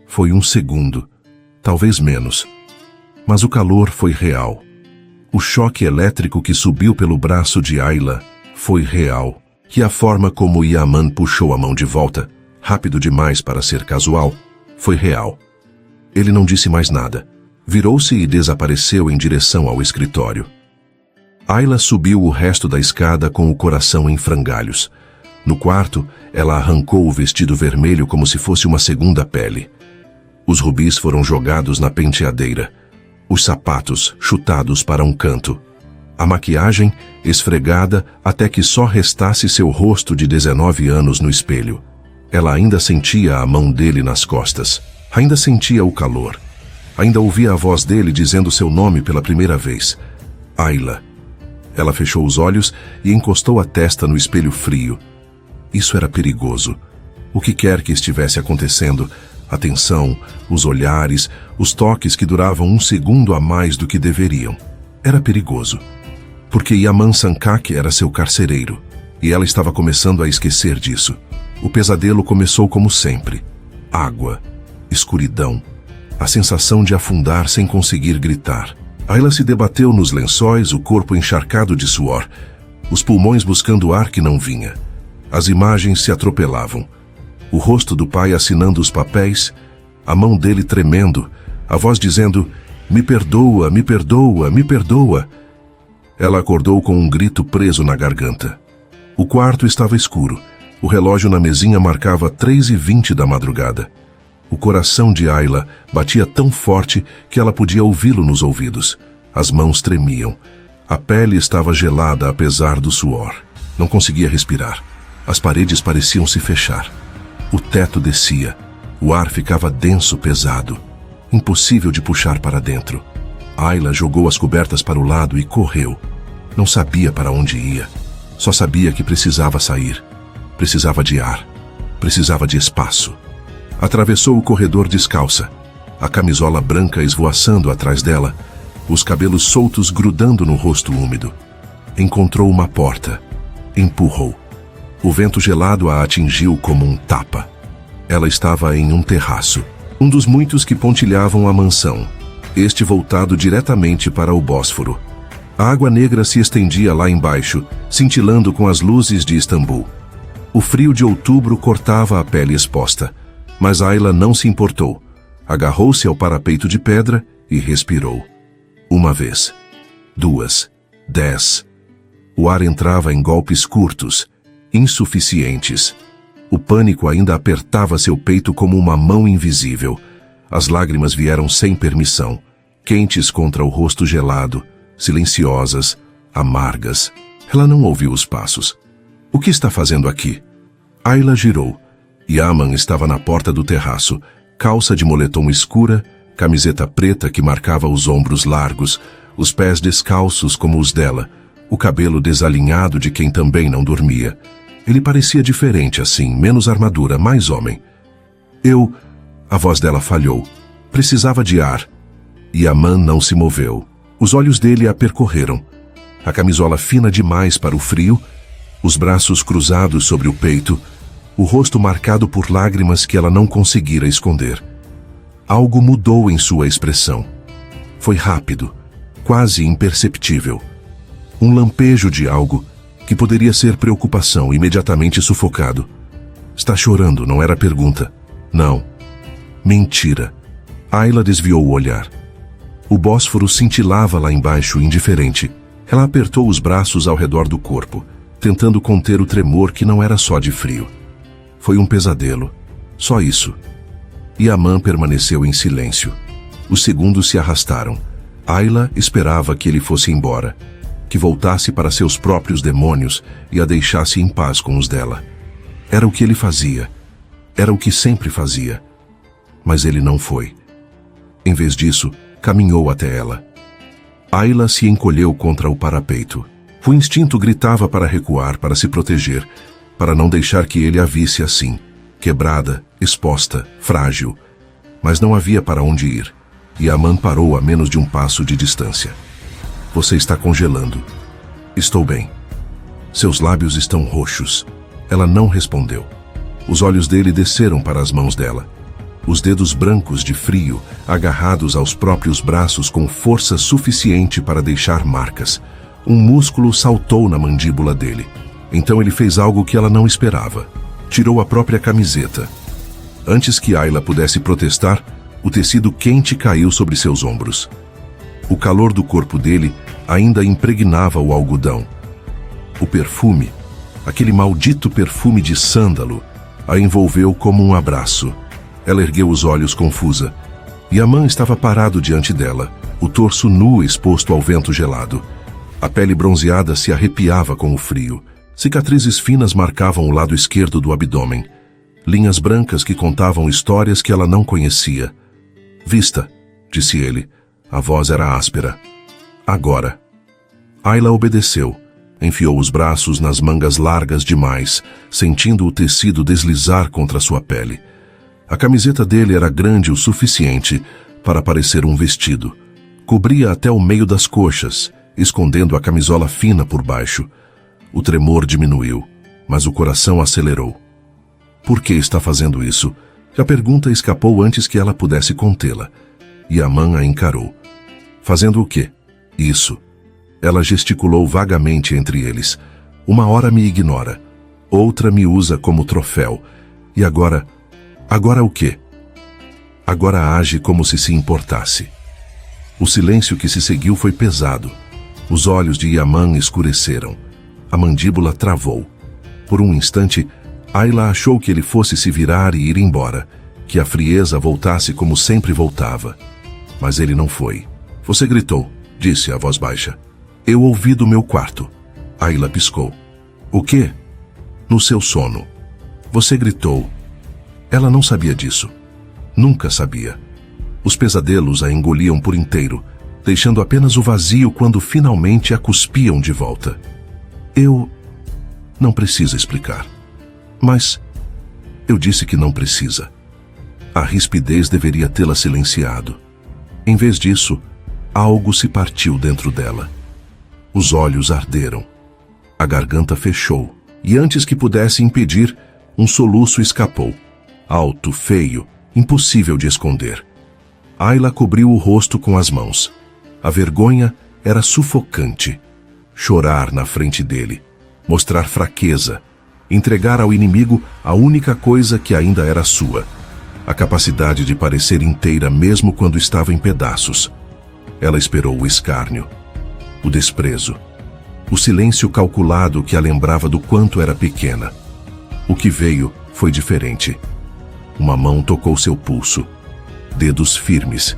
Foi um segundo. Talvez menos. Mas o calor foi real. O choque elétrico que subiu pelo braço de Ayla foi real. E a forma como Yaman puxou a mão de volta, rápido demais para ser casual, foi real. Ele não disse mais nada. Virou-se e desapareceu em direção ao escritório. Ayla subiu o resto da escada com o coração em frangalhos. No quarto, ela arrancou o vestido vermelho como se fosse uma segunda pele. Os rubis foram jogados na penteadeira. Os sapatos chutados para um canto. A maquiagem esfregada até que só restasse seu rosto de 19 anos no espelho. Ela ainda sentia a mão dele nas costas. Ainda sentia o calor. Ainda ouvia a voz dele dizendo seu nome pela primeira vez. Ayla. Ela fechou os olhos e encostou a testa no espelho frio. Isso era perigoso. O que quer que estivesse acontecendo, a tensão, os olhares, os toques que duravam um segundo a mais do que deveriam. Era perigoso. Porque Yaman Sankak era seu carcereiro, e ela estava começando a esquecer disso. O pesadelo começou como sempre. Água, escuridão, a sensação de afundar sem conseguir gritar. Ayla se debateu nos lençóis, o corpo encharcado de suor, os pulmões buscando ar que não vinha. As imagens se atropelavam. O rosto do pai assinando os papéis, a mão dele tremendo, a voz dizendo, me perdoa, me perdoa, me perdoa. Ela acordou com um grito preso na garganta. O quarto estava escuro. O relógio na mesinha marcava 3h20 da madrugada. O coração de Ayla batia tão forte que ela podia ouvi-lo nos ouvidos. As mãos tremiam. A pele estava gelada apesar do suor. Não conseguia respirar. As paredes pareciam se fechar. O teto descia. O ar ficava denso, pesado. Impossível de puxar para dentro. Ayla jogou as cobertas para o lado e correu. Não sabia para onde ia. Só sabia que precisava sair. Precisava de ar. Precisava de espaço. Atravessou o corredor descalça. A camisola branca esvoaçando atrás dela. Os cabelos soltos grudando no rosto úmido. Encontrou uma porta. Empurrou. O vento gelado a atingiu como um tapa. Ela estava em um terraço, um dos muitos que pontilhavam a mansão, este voltado diretamente para o Bósforo. A água negra se estendia lá embaixo, cintilando com as luzes de Istambul. O frio de outubro cortava a pele exposta, mas Ayla não se importou. Agarrou-se ao parapeito de pedra e respirou. Uma vez, 2, 10. O ar entrava em golpes curtos, insuficientes. O pânico ainda apertava seu peito como uma mão invisível. As lágrimas vieram sem permissão, quentes contra o rosto gelado, silenciosas, amargas. Ela não ouviu os passos. O que está fazendo aqui? Ayla girou. Yaman estava na porta do terraço, calça de moletom escura, camiseta preta que marcava os ombros largos, os pés descalços como os dela, o cabelo desalinhado de quem também não dormia. Ele parecia diferente assim, menos armadura, mais homem. A voz dela falhou. Precisava de ar. Yaman não se moveu. Os olhos dele a percorreram. A camisola fina demais para o frio, os braços cruzados sobre o peito, o rosto marcado por lágrimas que ela não conseguira esconder. Algo mudou em sua expressão. Foi rápido, quase imperceptível. Um lampejo de algo que poderia ser preocupação, imediatamente sufocado. Está chorando, não era pergunta. Não. Mentira. Ayla desviou o olhar. O Bósforo cintilava lá embaixo, indiferente. Ela apertou os braços ao redor do corpo, tentando conter o tremor que não era só de frio. Foi um pesadelo. Só isso. Yaman permaneceu em silêncio. Os segundos se arrastaram. Ayla esperava que ele fosse embora, que voltasse para seus próprios demônios e a deixasse em paz com os dela. Era o que ele fazia. Era o que sempre fazia. Mas ele não foi. Em vez disso, caminhou até ela. Ayla se encolheu contra o parapeito. O instinto gritava para recuar, para se proteger, para não deixar que ele a visse assim, quebrada, exposta, frágil. Mas não havia para onde ir. Yaman parou a menos de um passo de distância. Você está congelando. Estou bem. Seus lábios estão roxos. Ela não respondeu. Os olhos dele desceram para as mãos dela. Os dedos brancos de frio, agarrados aos próprios braços com força suficiente para deixar marcas. Um músculo saltou na mandíbula dele. Então ele fez algo que ela não esperava. Tirou a própria camiseta. Antes que Ayla pudesse protestar, o tecido quente caiu sobre seus ombros. O calor do corpo dele ainda impregnava o algodão. O perfume, aquele maldito perfume de sândalo, a envolveu como um abraço. Ela ergueu os olhos confusa. Yaman estava parado diante dela, o torso nu exposto ao vento gelado. A pele bronzeada se arrepiava com o frio. Cicatrizes finas marcavam o lado esquerdo do abdômen. Linhas brancas que contavam histórias que ela não conhecia. Vista, disse ele. A voz era áspera. Agora. Ayla obedeceu. Enfiou os braços nas mangas largas demais, sentindo o tecido deslizar contra sua pele. A camiseta dele era grande o suficiente para parecer um vestido. Cobria até o meio das coxas, escondendo a camisola fina por baixo. O tremor diminuiu, mas o coração acelerou. Por que está fazendo isso? A pergunta escapou antes que ela pudesse contê-la. Yaman a encarou. Fazendo o quê? Isso. Ela gesticulou vagamente entre eles. Uma hora me ignora, outra me usa como troféu. E agora... Agora o quê? Agora age como se importasse. O silêncio que se seguiu foi pesado. Os olhos de Yaman escureceram. A mandíbula travou. Por um instante, Ayla achou que ele fosse se virar e ir embora, que a frieza voltasse como sempre voltava. Mas ele não foi. Você gritou, disse a voz baixa. Eu ouvi do meu quarto. Ayla piscou. O quê? No seu sono. Você gritou. Ela não sabia disso. Nunca sabia. Os pesadelos a engoliam por inteiro, deixando apenas o vazio quando finalmente a cuspiam de volta. Eu... Não precisa explicar. Mas... Eu disse que não precisa. A rispidez deveria tê-la silenciado. Em vez disso, algo se partiu dentro dela. Os olhos arderam. A garganta fechou e antes que pudesse impedir, um soluço escapou. Alto, feio, impossível de esconder. Ayla cobriu o rosto com as mãos. A vergonha era sufocante. Chorar na frente dele, mostrar fraqueza, entregar ao inimigo a única coisa que ainda era sua, a capacidade de parecer inteira mesmo quando estava em pedaços. Ela esperou o escárnio, o desprezo, o silêncio calculado que a lembrava do quanto era pequena. O que veio foi diferente. Uma mão tocou seu pulso. Dedos firmes,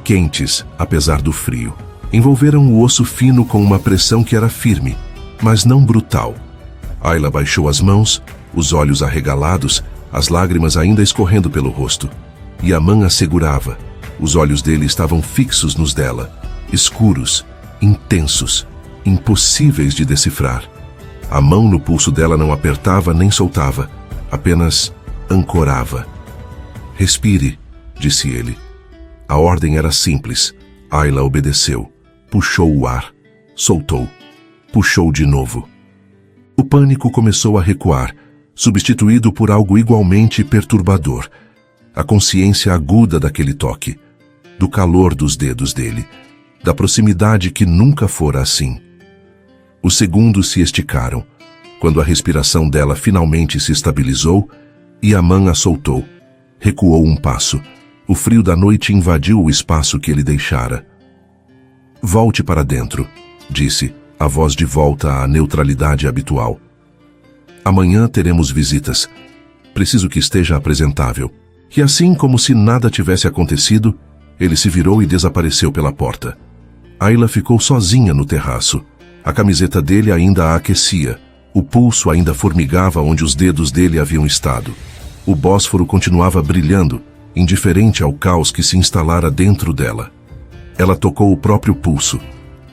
quentes apesar do frio, envolveram o osso fino com uma pressão que era firme, mas não brutal. Ayla baixou as mãos, os olhos arregalados, as lágrimas ainda escorrendo pelo rosto. Yaman a segurava. Os olhos dele estavam fixos nos dela, escuros, intensos, impossíveis de decifrar. A mão no pulso dela não apertava nem soltava, apenas ancorava. Respire, disse ele. A ordem era simples. Ayla obedeceu. Puxou o ar. Soltou. Puxou de novo. O pânico começou a recuar, substituído por algo igualmente perturbador. A consciência aguda daquele toque, do calor dos dedos dele, da proximidade que nunca fora assim. Os segundos se esticaram. Quando a respiração dela finalmente se estabilizou, Yaman a soltou. Recuou um passo. O frio da noite invadiu o espaço que ele deixara. Volte para dentro, disse, a voz de volta à neutralidade habitual. Amanhã teremos visitas. Preciso que esteja apresentável. E assim, como se nada tivesse acontecido, ele se virou e desapareceu pela porta. Ayla ficou sozinha no terraço. A camiseta dele ainda a aquecia. O pulso ainda formigava onde os dedos dele haviam estado. O bósforo continuava brilhando, indiferente ao caos que se instalara dentro dela. Ela tocou o próprio pulso.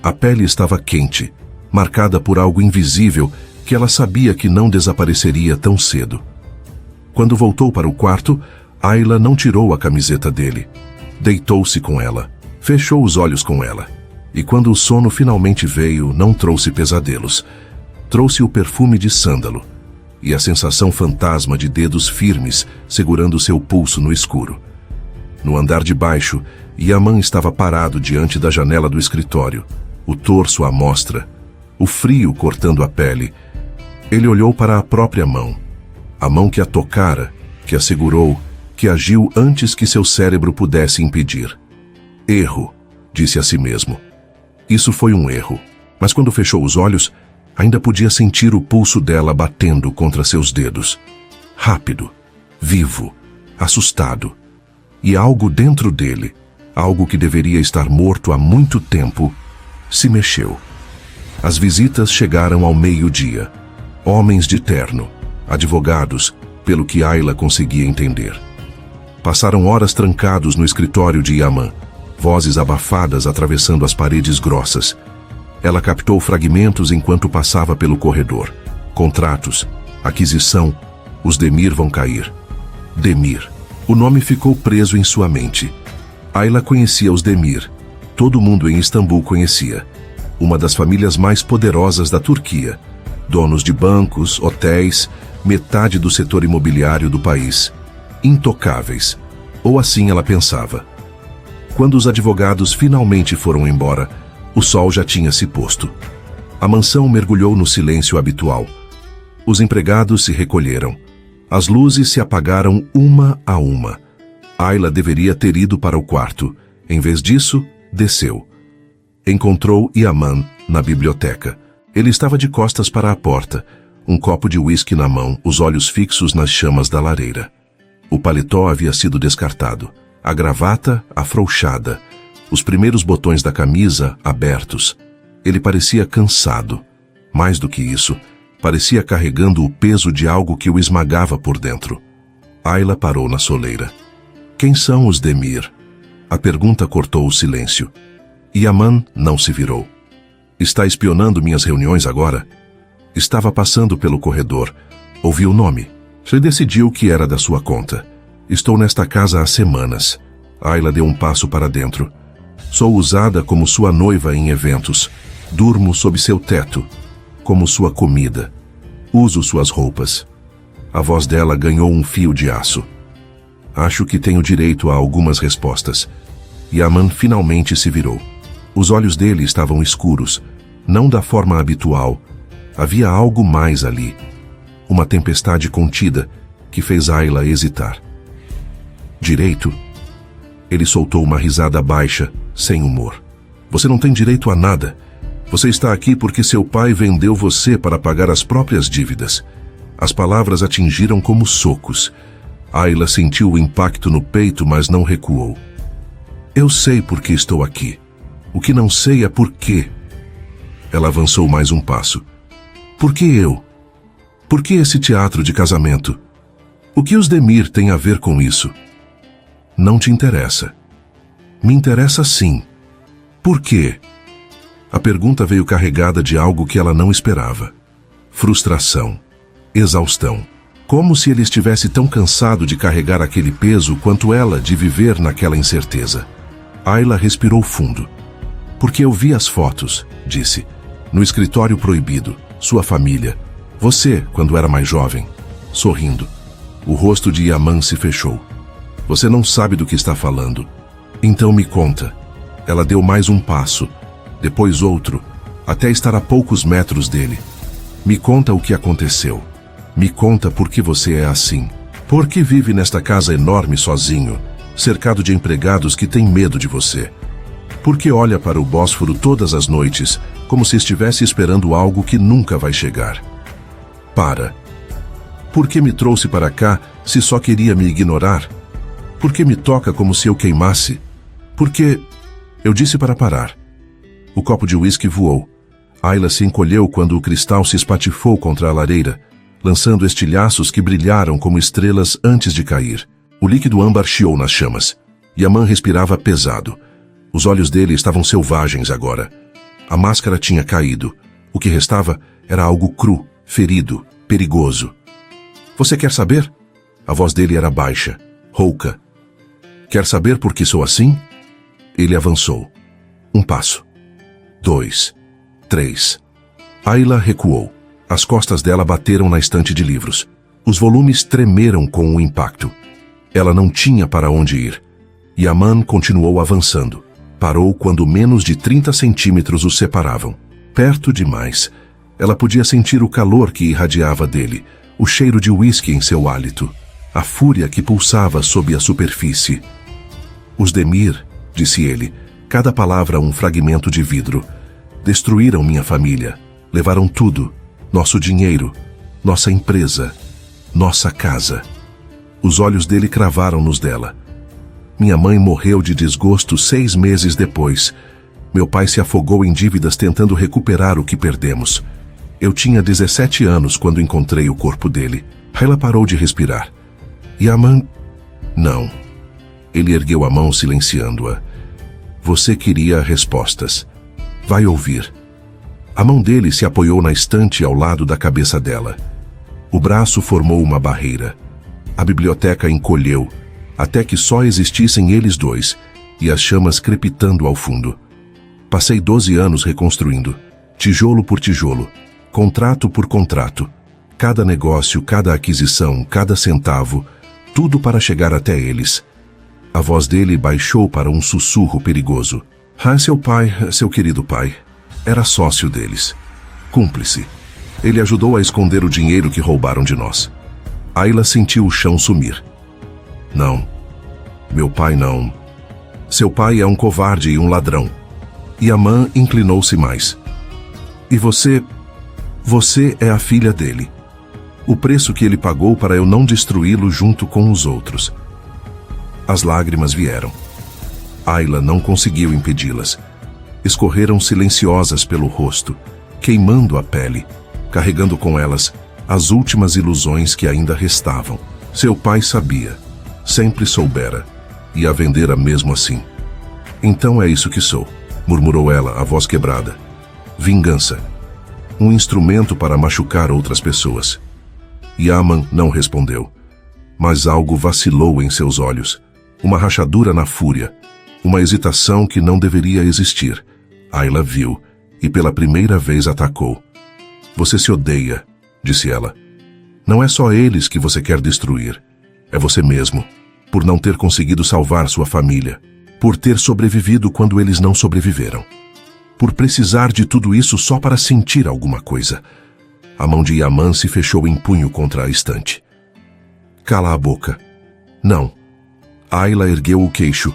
A pele estava quente, marcada por algo invisível que ela sabia que não desapareceria tão cedo. Quando voltou para o quarto, Ayla não tirou a camiseta dele. Deitou-se com ela, fechou os olhos com ela. E quando o sono finalmente veio, não trouxe pesadelos. Trouxe o perfume de sândalo e a sensação fantasma de dedos firmes segurando seu pulso no escuro. No andar de baixo, Yaman estava parado diante da janela do escritório, o torso à mostra, o frio cortando a pele. Ele olhou para a própria mão, a mão que a tocara, que a segurou, que agiu antes que seu cérebro pudesse impedir. Erro, disse a si mesmo. Isso foi um erro, mas quando fechou os olhos, ainda podia sentir o pulso dela batendo contra seus dedos. Rápido, vivo, assustado. E algo dentro dele, algo que deveria estar morto há muito tempo, se mexeu. As visitas chegaram ao meio-dia. Homens de terno, advogados, pelo que Ayla conseguia entender. Passaram horas trancados no escritório de Yaman, vozes abafadas atravessando as paredes grossas. Ela captou fragmentos enquanto passava pelo corredor. Contratos, aquisição, os Demir vão cair. Demir. O nome ficou preso em sua mente. Ayla conhecia os Demir. Todo mundo em Istambul conhecia. Uma das famílias mais poderosas da Turquia. Donos de bancos, hotéis, metade do setor imobiliário do país. Intocáveis. Ou assim ela pensava. Quando os advogados finalmente foram embora, o sol já tinha se posto. A mansão mergulhou no silêncio habitual. Os empregados se recolheram. As luzes se apagaram uma a uma. Ayla deveria ter ido para o quarto. Em vez disso, desceu. Encontrou Yaman na biblioteca. Ele estava de costas para a porta, um copo de uísque na mão, os olhos fixos nas chamas da lareira. O paletó havia sido descartado, a gravata afrouxada, os primeiros botões da camisa abertos. Ele parecia cansado. Mais do que isso, parecia carregando o peso de algo que o esmagava por dentro. Ayla parou na soleira. Quem são os Demir? A pergunta cortou o silêncio. Yaman não se virou. Está espionando minhas reuniões agora? Estava passando pelo corredor. Ouviu o nome. Você decidiu que era da sua conta. Estou nesta casa há semanas. Ayla deu um passo para dentro. Sou usada como sua noiva em eventos. Durmo sob seu teto, como sua comida. Uso suas roupas. A voz dela ganhou um fio de aço. Acho que tenho direito a algumas respostas. Yaman finalmente se virou. Os olhos dele estavam escuros, não da forma habitual. Havia algo mais ali. Uma tempestade contida que fez Ayla hesitar. Direito? Ele soltou uma risada baixa, sem humor. Você não tem direito a nada. Você está aqui porque seu pai vendeu você para pagar as próprias dívidas. As palavras atingiram como socos. Ayla sentiu o impacto no peito, mas não recuou. Eu sei por que estou aqui. O que não sei é por quê. Ela avançou mais um passo. Por que eu? Por que esse teatro de casamento? O que os Demir têm a ver com isso? Não te interessa. Me interessa sim. Por quê? A pergunta veio carregada de algo que ela não esperava. Frustração. Exaustão. Como se ele estivesse tão cansado de carregar aquele peso quanto ela de viver naquela incerteza. Ayla respirou fundo. Porque eu vi as fotos, disse. No escritório proibido, sua família. Você, quando era mais jovem. Sorrindo. O rosto de Yaman se fechou. Você não sabe do que está falando. Então me conta. Ela deu mais um passo, depois outro, até estar a poucos metros dele. Me conta o que aconteceu. Me conta por que você é assim. Por que vive nesta casa enorme sozinho, cercado de empregados que têm medo de você? Por que olha para o Bósforo todas as noites, como se estivesse esperando algo que nunca vai chegar? Para. Por que me trouxe para cá se só queria me ignorar? Por que me toca como se eu queimasse? Por que... Eu disse para parar. O copo de uísque voou. Ayla se encolheu quando o cristal se espatifou contra a lareira, lançando estilhaços que brilharam como estrelas antes de cair. O líquido âmbar chiou nas chamas. Yaman respirava pesado. Os olhos dele estavam selvagens agora. A máscara tinha caído. O que restava era algo cru, ferido, perigoso. Você quer saber? A voz dele era baixa, rouca. Quer saber por que sou assim? Ele avançou. Um passo. 2. 3. Ayla recuou. As costas dela bateram na estante de livros. Os volumes tremeram com o impacto. Ela não tinha para onde ir. Yaman continuou avançando. Parou quando menos de 30 centímetros os separavam. Perto demais. Ela podia sentir o calor que irradiava dele, o cheiro de uísque em seu hálito, a fúria que pulsava sob a superfície. Os Demir, disse ele, cada palavra um fragmento de vidro. Destruíram minha família. Levaram tudo. Nosso dinheiro. Nossa empresa. Nossa casa. Os olhos dele cravaram nos dela. Minha mãe morreu de desgosto 6 meses depois. Meu pai se afogou em dívidas tentando recuperar o que perdemos. Eu tinha 17 anos quando encontrei o corpo dele. Ela parou de respirar. Yaman... Não. Ele ergueu a mão silenciando-a. Você queria respostas. Vai ouvir. A mão dele se apoiou na estante ao lado da cabeça dela. O braço formou uma barreira. A biblioteca encolheu, até que só existissem eles dois, e as chamas crepitando ao fundo. Passei 12 anos reconstruindo, tijolo por tijolo, contrato por contrato. Cada negócio, cada aquisição, cada centavo, tudo para chegar até eles. A voz dele baixou para um sussurro perigoso. Seu pai, seu querido pai, era sócio deles. Cúmplice. Ele ajudou a esconder o dinheiro que roubaram de nós. Ayla sentiu o chão sumir. Não. Meu pai não. Seu pai é um covarde e um ladrão. Yaman inclinou-se mais. E você... Você é a filha dele. O preço que ele pagou para eu não destruí-lo junto com os outros. As lágrimas vieram. Ayla não conseguiu impedi-las. Escorreram silenciosas pelo rosto, queimando a pele, carregando com elas as últimas ilusões que ainda restavam. Seu pai sabia, sempre soubera, e a vendera mesmo assim. Então é isso que sou, murmurou ela, a voz quebrada. Vingança. Um instrumento para machucar outras pessoas. Yaman não respondeu, mas algo vacilou em seus olhos. Uma rachadura na fúria, uma hesitação que não deveria existir. Ayla viu e pela primeira vez atacou. Você se odeia, disse ela. Não é só eles que você quer destruir. É você mesmo, por não ter conseguido salvar sua família, por ter sobrevivido quando eles não sobreviveram, por precisar de tudo isso só para sentir alguma coisa. A mão de Yaman se fechou em punho contra a estante. Cala a boca. Não. Ayla ergueu o queixo,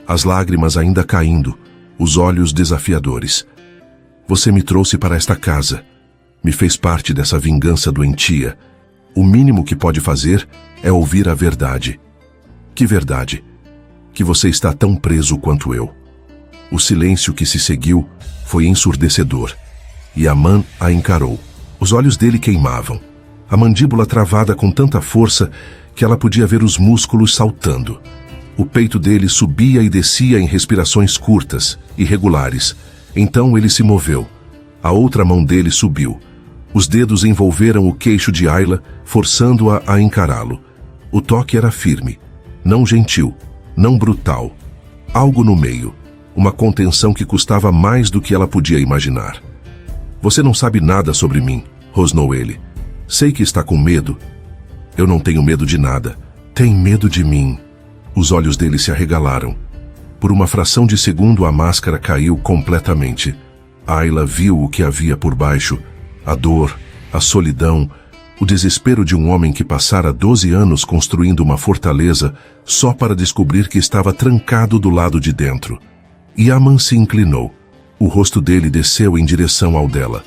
as lágrimas ainda caindo, os olhos desafiadores. Você me trouxe para esta casa, me fez parte dessa vingança doentia. O mínimo que pode fazer é ouvir a verdade. Que verdade? Que você está tão preso quanto eu. O silêncio que se seguiu foi ensurdecedor. Yaman a encarou. Os olhos dele queimavam, a mandíbula travada com tanta força que ela podia ver os músculos saltando. O peito dele subia e descia em respirações curtas, irregulares. Então ele se moveu. A outra mão dele subiu. Os dedos envolveram o queixo de Ayla, forçando-a a encará-lo. O toque era firme, não gentil, não brutal. Algo no meio, uma contenção que custava mais do que ela podia imaginar. Você não sabe nada sobre mim, rosnou ele. Sei que está com medo. Eu não tenho medo de nada. Tem medo de mim. Os olhos dele se arregalaram. Por uma fração de segundo a máscara caiu completamente. Ayla viu o que havia por baixo. A dor, a solidão, o desespero de um homem que passara 12 anos construindo uma fortaleza só para descobrir que estava trancado do lado de dentro. Yaman se inclinou. O rosto dele desceu em direção ao dela.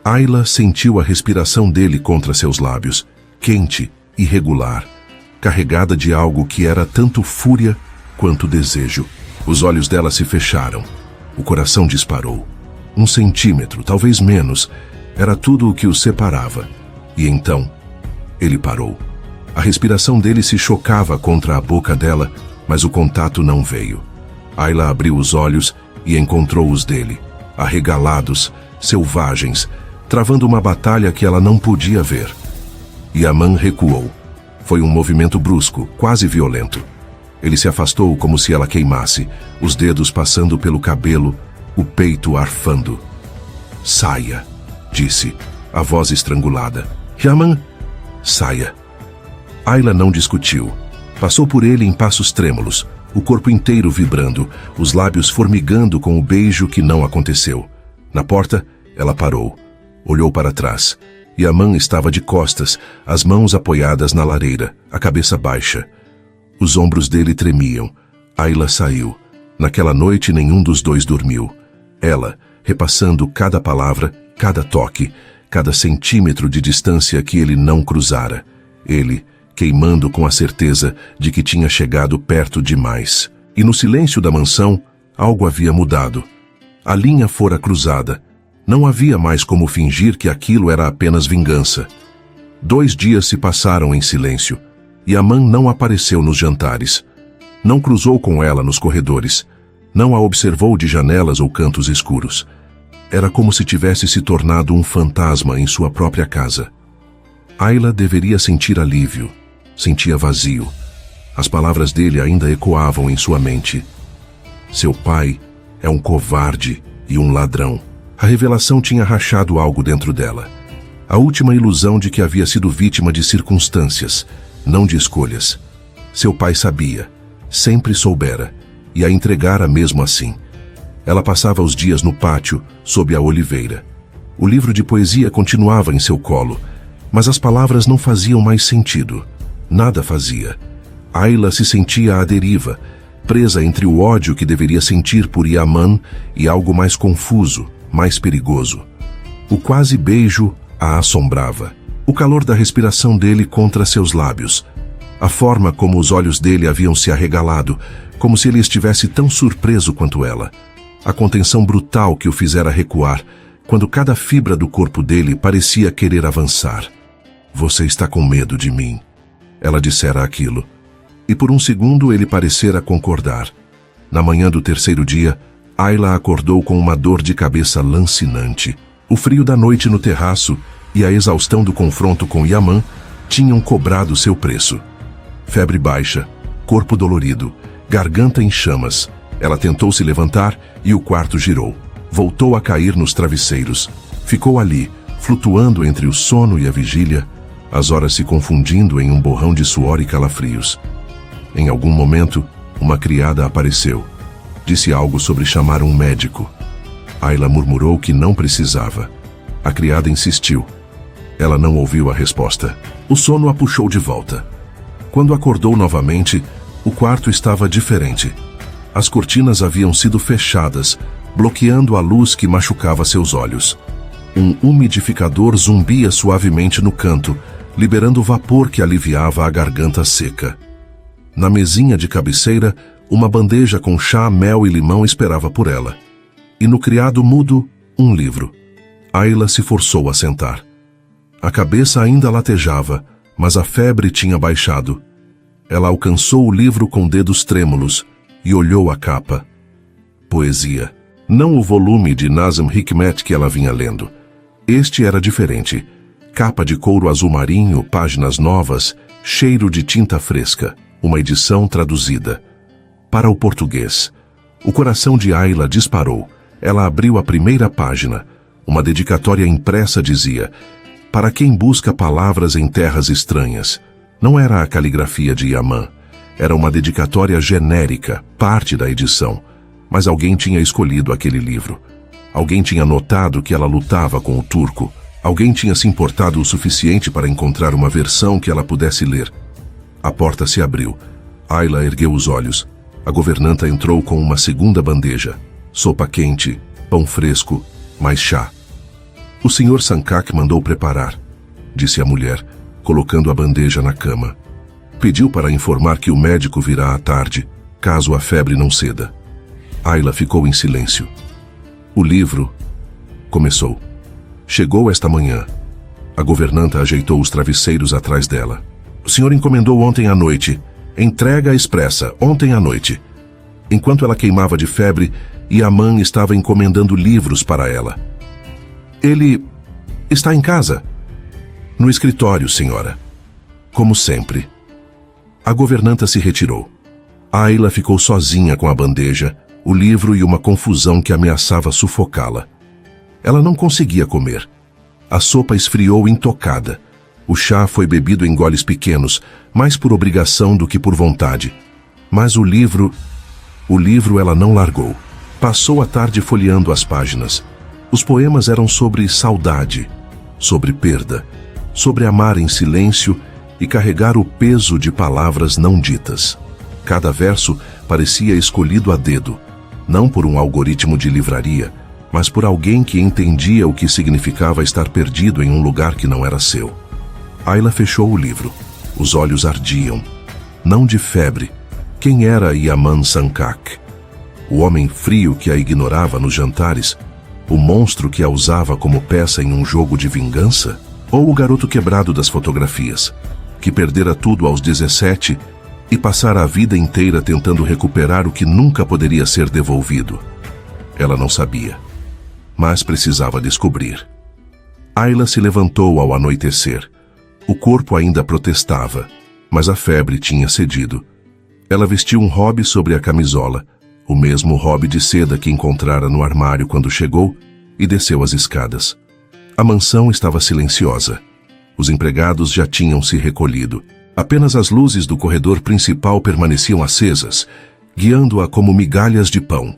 Ayla sentiu a respiração dele contra seus lábios, quente, irregular, carregada de algo que era tanto fúria quanto desejo. Os olhos dela se fecharam. O coração disparou. 1 centímetro, talvez menos, era tudo o que os separava. E então, ele parou. A respiração dele se chocava contra a boca dela, mas o contato não veio. Ayla abriu os olhos e encontrou os dele, arregalados, selvagens, travando uma batalha que ela não podia ver. Yaman recuou. Foi um movimento brusco, quase violento. Ele se afastou como se ela queimasse, os dedos passando pelo cabelo, o peito arfando. Saia, disse, a voz estrangulada. Yaman, saia. Ayla não discutiu. Passou por ele em passos trêmulos, o corpo inteiro vibrando, os lábios formigando com o beijo que não aconteceu. Na porta, ela parou. Olhou para trás. Yaman estava de costas, as mãos apoiadas na lareira, a cabeça baixa. Os ombros dele tremiam. Ayla saiu. Naquela noite nenhum dos dois dormiu. Ela, repassando cada palavra, cada toque, cada centímetro de distância que ele não cruzara. Ele, queimando com a certeza de que tinha chegado perto demais. E no silêncio da mansão, algo havia mudado. A linha fora cruzada. Não havia mais como fingir que aquilo era apenas vingança. 2 dias se passaram em silêncio. Yaman não apareceu nos jantares. Não cruzou com ela nos corredores. Não a observou de janelas ou cantos escuros. Era como se tivesse se tornado um fantasma em sua própria casa. Ayla deveria sentir alívio. Sentia vazio. As palavras dele ainda ecoavam em sua mente. Seu pai é um covarde e um ladrão. A revelação tinha rachado algo dentro dela. A última ilusão de que havia sido vítima de circunstâncias, não de escolhas. Seu pai sabia, sempre soubera, e a entregara mesmo assim. Ela passava os dias no pátio, sob a oliveira. O livro de poesia continuava em seu colo, mas as palavras não faziam mais sentido. Nada fazia. Ayla se sentia à deriva, presa entre o ódio que deveria sentir por Yaman e algo mais confuso, mais perigoso. O quase beijo a assombrava. O calor da respiração dele contra seus lábios. A forma como os olhos dele haviam se arregalado, como se ele estivesse tão surpreso quanto ela. A contenção brutal que o fizera recuar, quando cada fibra do corpo dele parecia querer avançar. Você está com medo de mim. Ela dissera aquilo. E por um segundo ele parecera concordar. Na manhã do 3º dia, Ayla acordou com uma dor de cabeça lancinante. O frio da noite no terraço e a exaustão do confronto com Yaman tinham cobrado seu preço. Febre baixa, corpo dolorido, garganta em chamas. Ela tentou se levantar e o quarto girou. Voltou a cair nos travesseiros. Ficou ali, flutuando entre o sono e a vigília, as horas se confundindo em um borrão de suor e calafrios. Em algum momento, uma criada apareceu. Disse algo sobre chamar um médico. Ayla murmurou que não precisava. A criada insistiu. Ela não ouviu a resposta. O sono a puxou de volta. Quando acordou novamente, o quarto estava diferente. As cortinas haviam sido fechadas, bloqueando a luz que machucava seus olhos. Um umidificador zumbia suavemente no canto, liberando vapor que aliviava a garganta seca. Na mesinha de cabeceira, uma bandeja com chá, mel e limão esperava por ela. E no criado mudo, um livro. Ayla se forçou a sentar. A cabeça ainda latejava, mas a febre tinha baixado. Ela alcançou o livro com dedos trêmulos e olhou a capa. Poesia. Não o volume de Nazım Hikmet que ela vinha lendo. Este era diferente. Capa de couro azul marinho, páginas novas, cheiro de tinta fresca. Uma edição traduzida. Para o português. O coração de Ayla disparou. Ela abriu a primeira página. Uma dedicatória impressa dizia: para quem busca palavras em terras estranhas. Não era a caligrafia de Yaman. Era uma dedicatória genérica, parte da edição. Mas alguém tinha escolhido aquele livro. Alguém tinha notado que ela lutava com o turco. Alguém tinha se importado o suficiente para encontrar uma versão que ela pudesse ler. A porta se abriu. Ayla ergueu os olhos. A governanta entrou com uma segunda bandeja. Sopa quente, pão fresco, mais chá. O Sr. Sankak mandou preparar, disse a mulher, colocando a bandeja na cama. Pediu para informar que o médico virá à tarde, caso a febre não ceda. Ayla ficou em silêncio. O livro começou. Chegou esta manhã. A governanta ajeitou os travesseiros atrás dela. O senhor encomendou ontem à noite. Entrega expressa, ontem à noite. Enquanto ela queimava de febre, Yaman estava encomendando livros para ela. Ele está em casa. No escritório, senhora. Como sempre. A governanta se retirou. Ayla ficou sozinha com a bandeja, o livro e uma confusão que ameaçava sufocá-la. Ela não conseguia comer. A sopa esfriou intocada. O chá foi bebido em goles pequenos, mais por obrigação do que por vontade. Mas o livro ela não largou. Passou a tarde folheando as páginas. Os poemas eram sobre saudade, sobre perda, sobre amar em silêncio e carregar o peso de palavras não ditas. Cada verso parecia escolhido a dedo, não por um algoritmo de livraria, mas por alguém que entendia o que significava estar perdido em um lugar que não era seu. Ayla fechou o livro. Os olhos ardiam. Não de febre. Quem era Yaman Sankak? O homem frio que a ignorava nos jantares? O monstro que a usava como peça em um jogo de vingança? Ou o garoto quebrado das fotografias, que perdera tudo aos 17 e passara a vida inteira tentando recuperar o que nunca poderia ser devolvido? Ela não sabia, mas precisava descobrir. Ayla se levantou ao anoitecer. O corpo ainda protestava, mas a febre tinha cedido. Ela vestiu um robe sobre a camisola, o mesmo robe de seda que encontrara no armário quando chegou, e desceu as escadas. A mansão estava silenciosa. Os empregados já tinham se recolhido. Apenas as luzes do corredor principal permaneciam acesas, guiando-a como migalhas de pão.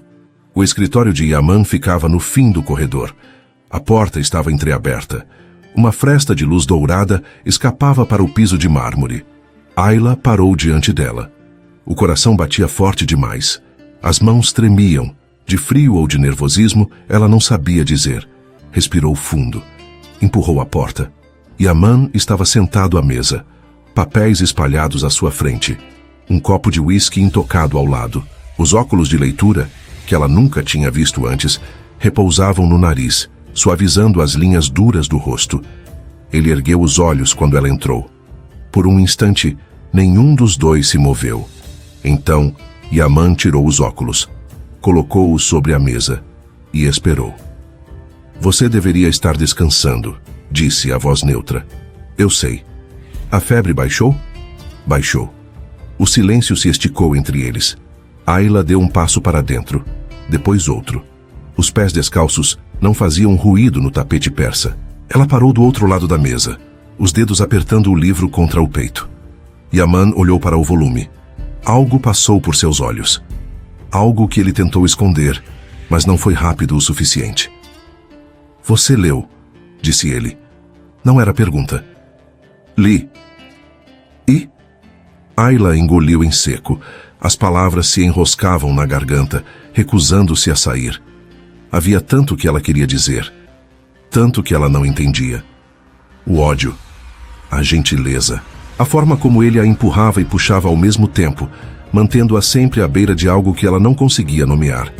O escritório de Yaman ficava no fim do corredor. A porta estava entreaberta. Uma fresta de luz dourada escapava para o piso de mármore. Ayla parou diante dela. O coração batia forte demais. As mãos tremiam. De frio ou de nervosismo, ela não sabia dizer. Respirou fundo. Empurrou a porta. Yaman estava sentado à mesa. Papéis espalhados à sua frente. Um copo de uísque intocado ao lado. Os óculos de leitura, que ela nunca tinha visto antes, repousavam no nariz, suavizando as linhas duras do rosto. Ele ergueu os olhos quando ela entrou. Por um instante, nenhum dos dois se moveu. Então, Yaman tirou os óculos, colocou-os sobre a mesa e esperou. Você deveria estar descansando, disse a voz neutra. Eu sei. A febre baixou? Baixou. O silêncio se esticou entre eles. Ayla deu um passo para dentro, depois outro. Os pés descalços não faziam ruído no tapete persa. Ela parou do outro lado da mesa, os dedos apertando o livro contra o peito. Yaman olhou para o volume. Algo passou por seus olhos. Algo que ele tentou esconder, mas não foi rápido o suficiente. Você leu, disse ele. Não era pergunta. Li. E? Ayla engoliu em seco. As palavras se enroscavam na garganta, recusando-se a sair. Havia tanto que ela queria dizer. Tanto que ela não entendia. O ódio. A gentileza. A forma como ele a empurrava e puxava ao mesmo tempo, mantendo-a sempre à beira de algo que ela não conseguia nomear.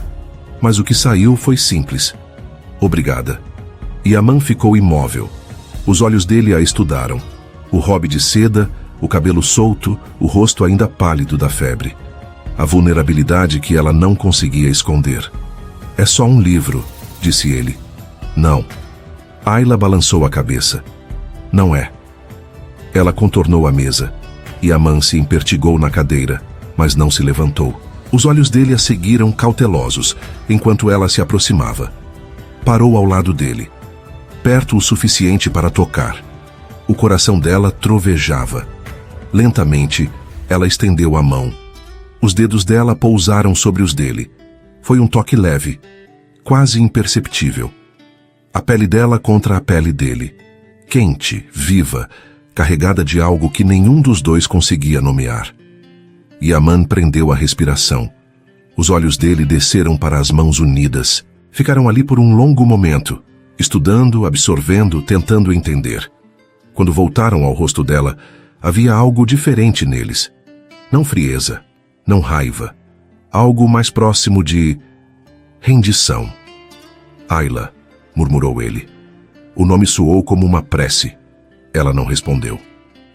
Mas o que saiu foi simples. Obrigada. Yaman ficou imóvel. Os olhos dele a estudaram. O robe de seda, o cabelo solto, o rosto ainda pálido da febre. A vulnerabilidade que ela não conseguia esconder. É só um livro, disse ele. Não. Ayla balançou a cabeça. Não é. Ela contornou a mesa. Yaman se impertigou na cadeira, mas não se levantou. Os olhos dele a seguiram cautelosos, enquanto ela se aproximava. Parou ao lado dele, perto o suficiente para tocar. O coração dela trovejava. Lentamente, ela estendeu a mão. Os dedos dela pousaram sobre os dele. Foi um toque leve, quase imperceptível. A pele dela contra a pele dele. Quente, viva, carregada de algo que nenhum dos dois conseguia nomear. Yaman prendeu a respiração. Os olhos dele desceram para as mãos unidas. Ficaram ali por um longo momento, estudando, absorvendo, tentando entender. Quando voltaram ao rosto dela, havia algo diferente neles. Não frieza, não raiva. Algo mais próximo de rendição. Ayla, murmurou ele. O nome soou como uma prece. Ela não respondeu.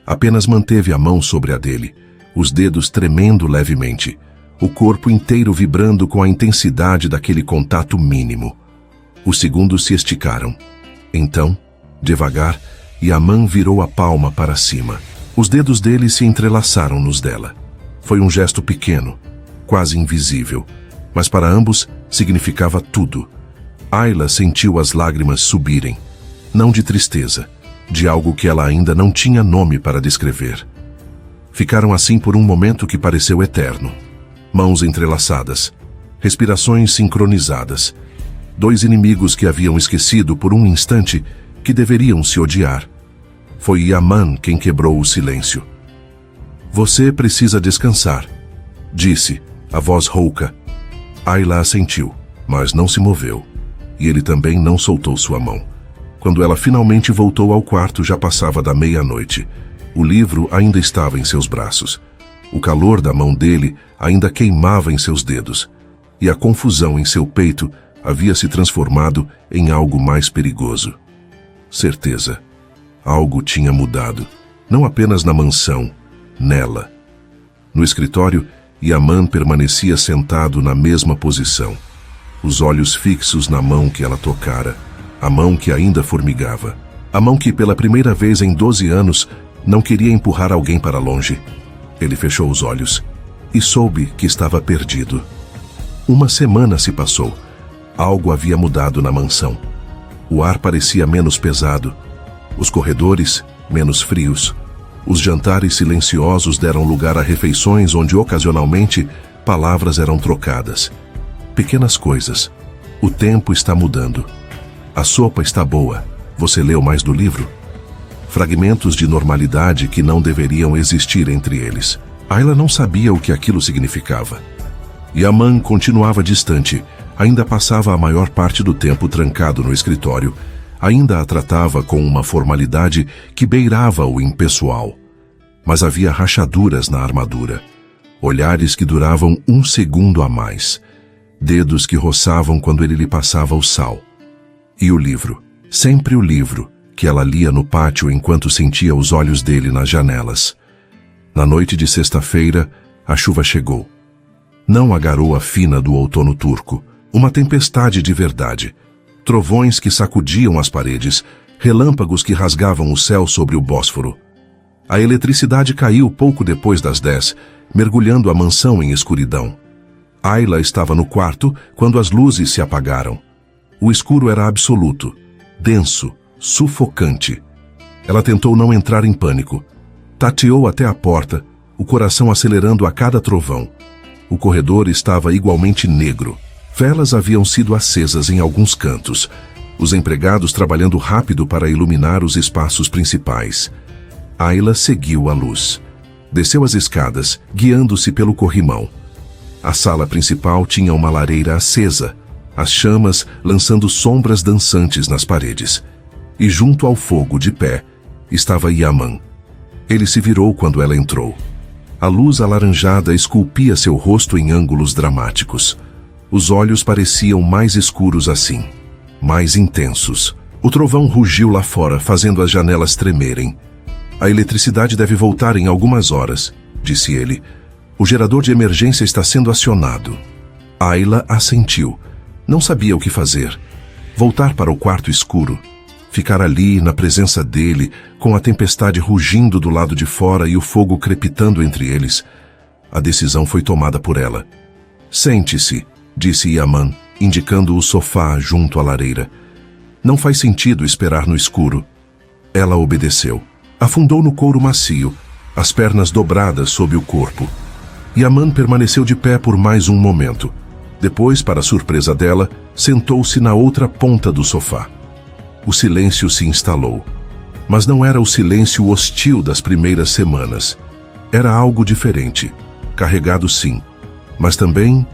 Apenas manteve a mão sobre a dele, os dedos tremendo levemente, o corpo inteiro vibrando com a intensidade daquele contato mínimo. Os segundos se esticaram. Então, devagar, Yaman virou a palma para cima. Os dedos dele se entrelaçaram nos dela. Foi um gesto pequeno, quase invisível, mas para ambos significava tudo. Ayla sentiu as lágrimas subirem, não de tristeza, de algo que ela ainda não tinha nome para descrever. Ficaram assim por um momento que pareceu eterno. Mãos entrelaçadas, respirações sincronizadas. Dois inimigos que haviam esquecido por um instante que deveriam se odiar. Foi Yaman quem quebrou o silêncio. Você precisa descansar, disse, a voz rouca. Ayla assentiu, mas não se moveu. E ele também não soltou sua mão. Quando ela finalmente voltou ao quarto, já passava da meia-noite. O livro ainda estava em seus braços. O calor da mão dele ainda queimava em seus dedos. E a confusão em seu peito havia se transformado em algo mais perigoso. Certeza. Algo tinha mudado. Não apenas na mansão, nela. No escritório, Yaman permanecia sentado na mesma posição. Os olhos fixos na mão que ela tocara. A mão que ainda formigava. A mão que, pela primeira vez em 12 anos, não queria empurrar alguém para longe. Ele fechou os olhos e soube que estava perdido. Uma semana se passou. Algo havia mudado na mansão. O ar parecia menos pesado. Os corredores, menos frios. Os jantares silenciosos deram lugar a refeições onde, ocasionalmente, palavras eram trocadas. Pequenas coisas. O tempo está mudando. A sopa está boa. Você leu mais do livro? Fragmentos de normalidade que não deveriam existir entre eles. Ayla não sabia o que aquilo significava. Yaman continuava distante, ainda passava a maior parte do tempo trancado no escritório, ainda a tratava com uma formalidade que beirava o impessoal. Mas havia rachaduras na armadura, olhares que duravam um segundo a mais, dedos que roçavam quando ele lhe passava o sal. E o livro, sempre o livro, que ela lia no pátio enquanto sentia os olhos dele nas janelas. Na noite de sexta-feira, a chuva chegou. Não a garoa fina do outono turco, uma tempestade de verdade. Trovões que sacudiam as paredes, relâmpagos que rasgavam o céu sobre o Bósforo. A eletricidade caiu pouco depois das 10, mergulhando a mansão em escuridão. Ayla estava no quarto quando as luzes se apagaram. O escuro era absoluto, denso, sufocante. Ela tentou não entrar em pânico. Tateou até a porta, o coração acelerando a cada trovão. O corredor estava igualmente negro. Velas haviam sido acesas em alguns cantos, os empregados trabalhando rápido para iluminar os espaços principais. Ayla seguiu a luz. Desceu as escadas, guiando-se pelo corrimão. A sala principal tinha uma lareira acesa, as chamas lançando sombras dançantes nas paredes. E junto ao fogo, de pé, estava Yaman. Ele se virou quando ela entrou. A luz alaranjada esculpia seu rosto em ângulos dramáticos. Os olhos pareciam mais escuros assim, mais intensos. O trovão rugiu lá fora, fazendo as janelas tremerem. A eletricidade deve voltar em algumas horas, disse ele. O gerador de emergência está sendo acionado. Ayla assentiu. Não sabia o que fazer. Voltar para o quarto escuro. Ficar ali, na presença dele, com a tempestade rugindo do lado de fora e o fogo crepitando entre eles. A decisão foi tomada por ela. Sente-se, disse Yaman, indicando o sofá junto à lareira. Não faz sentido esperar no escuro. Ela obedeceu. Afundou no couro macio, as pernas dobradas sob o corpo. Yaman permaneceu de pé por mais um momento. Depois, para surpresa dela, sentou-se na outra ponta do sofá. O silêncio se instalou. Mas não era o silêncio hostil das primeiras semanas. Era algo diferente. Carregado, sim, mas também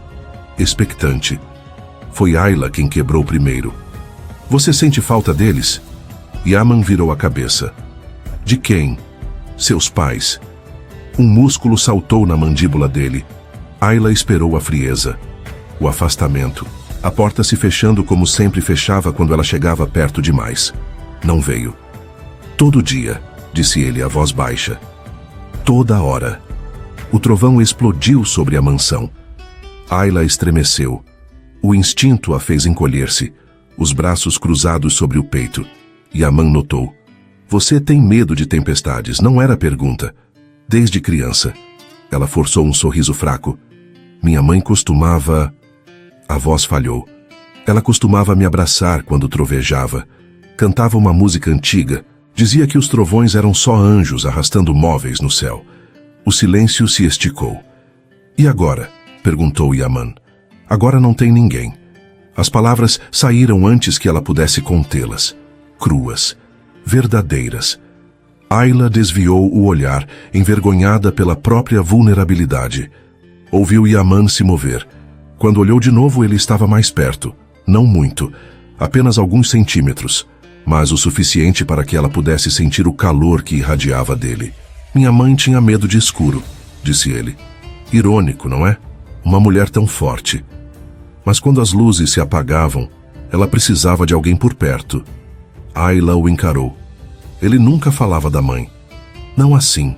expectante. Foi Ayla quem quebrou primeiro. Você sente falta deles? Yaman virou a cabeça. De quem? Seus pais. Um músculo saltou na mandíbula dele. Ayla esperou a frieza. O afastamento. A porta se fechando como sempre fechava quando ela chegava perto demais. Não veio. Todo dia, disse ele a voz baixa. Toda hora. O trovão explodiu sobre a mansão. Ayla estremeceu. O instinto a fez encolher-se, os braços cruzados sobre o peito. Yaman notou. Você tem medo de tempestades, não era pergunta. Desde criança. Ela forçou um sorriso fraco. Minha mãe costumava... A voz falhou. Ela costumava me abraçar quando trovejava. Cantava uma música antiga. Dizia que os trovões eram só anjos arrastando móveis no céu. O silêncio se esticou. E agora? Perguntou Yaman. Agora não tem ninguém. As palavras saíram antes que ela pudesse contê-las. Cruas. Verdadeiras. Ayla desviou o olhar, envergonhada pela própria vulnerabilidade. Ouviu Yaman se mover. Quando olhou de novo, ele estava mais perto. Não muito. Apenas alguns centímetros. Mas o suficiente para que ela pudesse sentir o calor que irradiava dele. Minha mãe tinha medo de escuro, disse ele. Irônico, não é? Uma mulher tão forte. Mas quando as luzes se apagavam, ela precisava de alguém por perto. Ayla o encarou. Ele nunca falava da mãe. Não assim.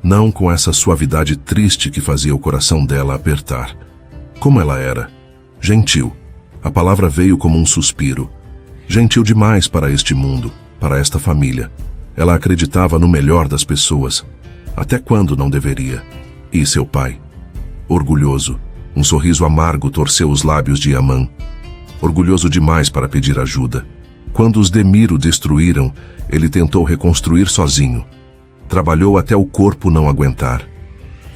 Não com essa suavidade triste que fazia o coração dela apertar. Como ela era? Gentil. A palavra veio como um suspiro. Gentil demais para este mundo, para esta família. Ela acreditava no melhor das pessoas. Até quando não deveria? E seu pai? Orgulhoso. Um sorriso amargo torceu os lábios de Yaman. Orgulhoso demais para pedir ajuda. Quando os Demir o destruíram, ele tentou reconstruir sozinho. Trabalhou até o corpo não aguentar.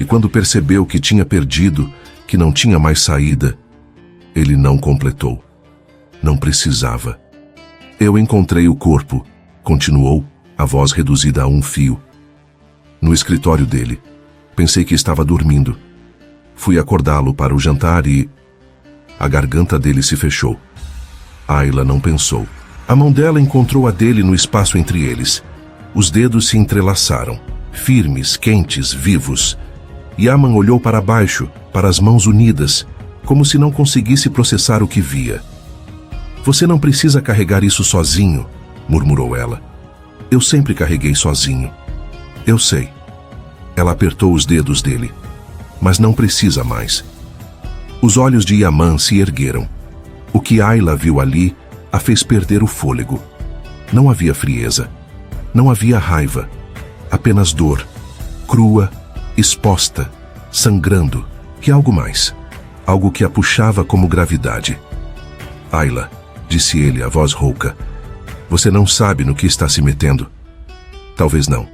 E quando percebeu que tinha perdido, que não tinha mais saída, ele não completou. Não precisava. Eu encontrei o corpo, continuou, a voz reduzida a um fio. No escritório dele. Pensei que estava dormindo. Fui acordá-lo para o jantar e... A garganta dele se fechou. Ayla não pensou. A mão dela encontrou a dele no espaço entre eles. Os dedos se entrelaçaram, firmes, quentes, vivos. Yaman olhou para baixo, para as mãos unidas, como se não conseguisse processar o que via. Você não precisa carregar isso sozinho, murmurou ela. Eu sempre carreguei sozinho. Eu sei. Ela apertou os dedos dele. Mas não precisa mais. Os olhos de Yaman se ergueram. O que Ayla viu ali a fez perder o fôlego. Não havia frieza. Não havia raiva. Apenas dor. Crua, exposta, sangrando. E algo mais. Algo que a puxava como gravidade. Ayla, disse ele, a voz rouca. Você não sabe no que está se metendo. Talvez não.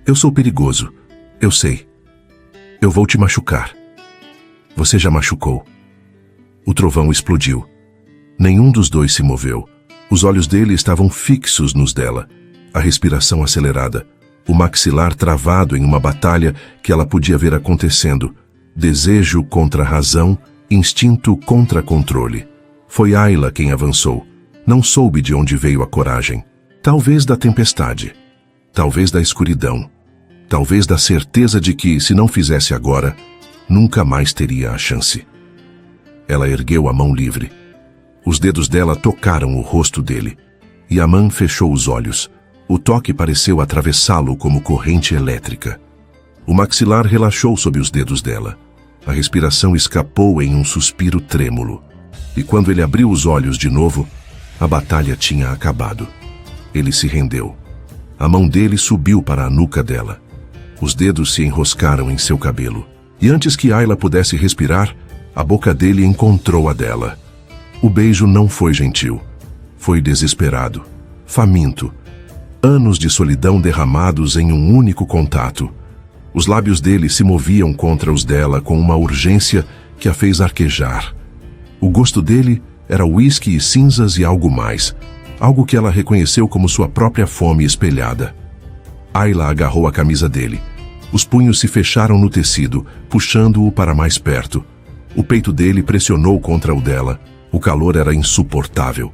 Eu sou perigoso. Eu sei. Eu vou te machucar. Você já machucou. O trovão explodiu. Nenhum dos dois se moveu. Os olhos dele estavam fixos nos dela. A respiração acelerada. O maxilar travado em uma batalha que ela podia ver acontecendo. Desejo contra razão, instinto contra controle. Foi Ayla quem avançou. Não soube de onde veio a coragem. Talvez da tempestade. Talvez da escuridão. Talvez da certeza de que, se não fizesse agora, nunca mais teria a chance. Ela ergueu a mão livre. Os dedos dela tocaram o rosto dele. Yaman fechou os olhos. O toque pareceu atravessá-lo como corrente elétrica. O maxilar relaxou sob os dedos dela. A respiração escapou em um suspiro trêmulo. E quando ele abriu os olhos de novo, a batalha tinha acabado. Ele se rendeu. A mão dele subiu para a nuca dela. Os dedos se enroscaram em seu cabelo. E antes que Ayla pudesse respirar, a boca dele encontrou a dela. O beijo não foi gentil. Foi desesperado, faminto. Anos de solidão derramados em um único contato. Os lábios dele se moviam contra os dela com uma urgência que a fez arquejar. O gosto dele era uísque e cinzas e algo mais. Algo que ela reconheceu como sua própria fome espelhada. Ayla agarrou a camisa dele. Os punhos se fecharam no tecido, puxando-o para mais perto. O peito dele pressionou contra o dela. O calor era insuportável.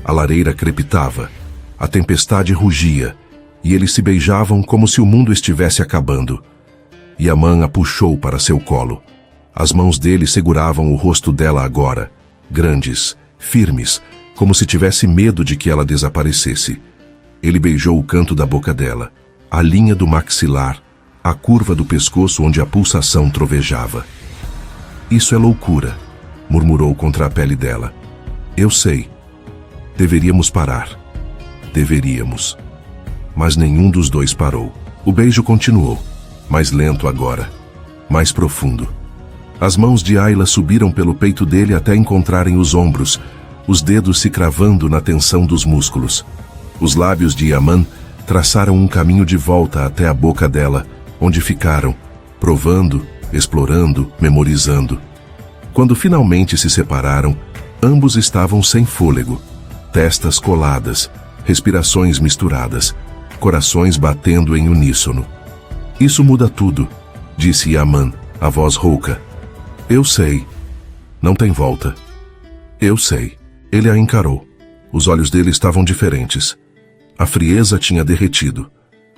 A lareira crepitava. A tempestade rugia. E eles se beijavam como se o mundo estivesse acabando. Yaman a puxou para seu colo. As mãos dele seguravam o rosto dela agora. Grandes, firmes, como se tivesse medo de que ela desaparecesse. Ele beijou o canto da boca dela, a linha do maxilar, a curva do pescoço onde a pulsação trovejava. Isso é loucura, murmurou contra a pele dela. Eu sei. Deveríamos parar. Deveríamos. Mas nenhum dos dois parou. O beijo continuou, mais lento agora, mais profundo. As mãos de Ayla subiram pelo peito dele até encontrarem os ombros, os dedos se cravando na tensão dos músculos. Os lábios de Yaman traçaram um caminho de volta até a boca dela, onde ficaram, provando, explorando, memorizando. Quando finalmente se separaram, ambos estavam sem fôlego, testas coladas, respirações misturadas, corações batendo em uníssono. Isso muda tudo, disse Yaman, a voz rouca. Eu sei. Não tem volta. Eu sei. Ele a encarou. Os olhos dele estavam diferentes. A frieza tinha derretido.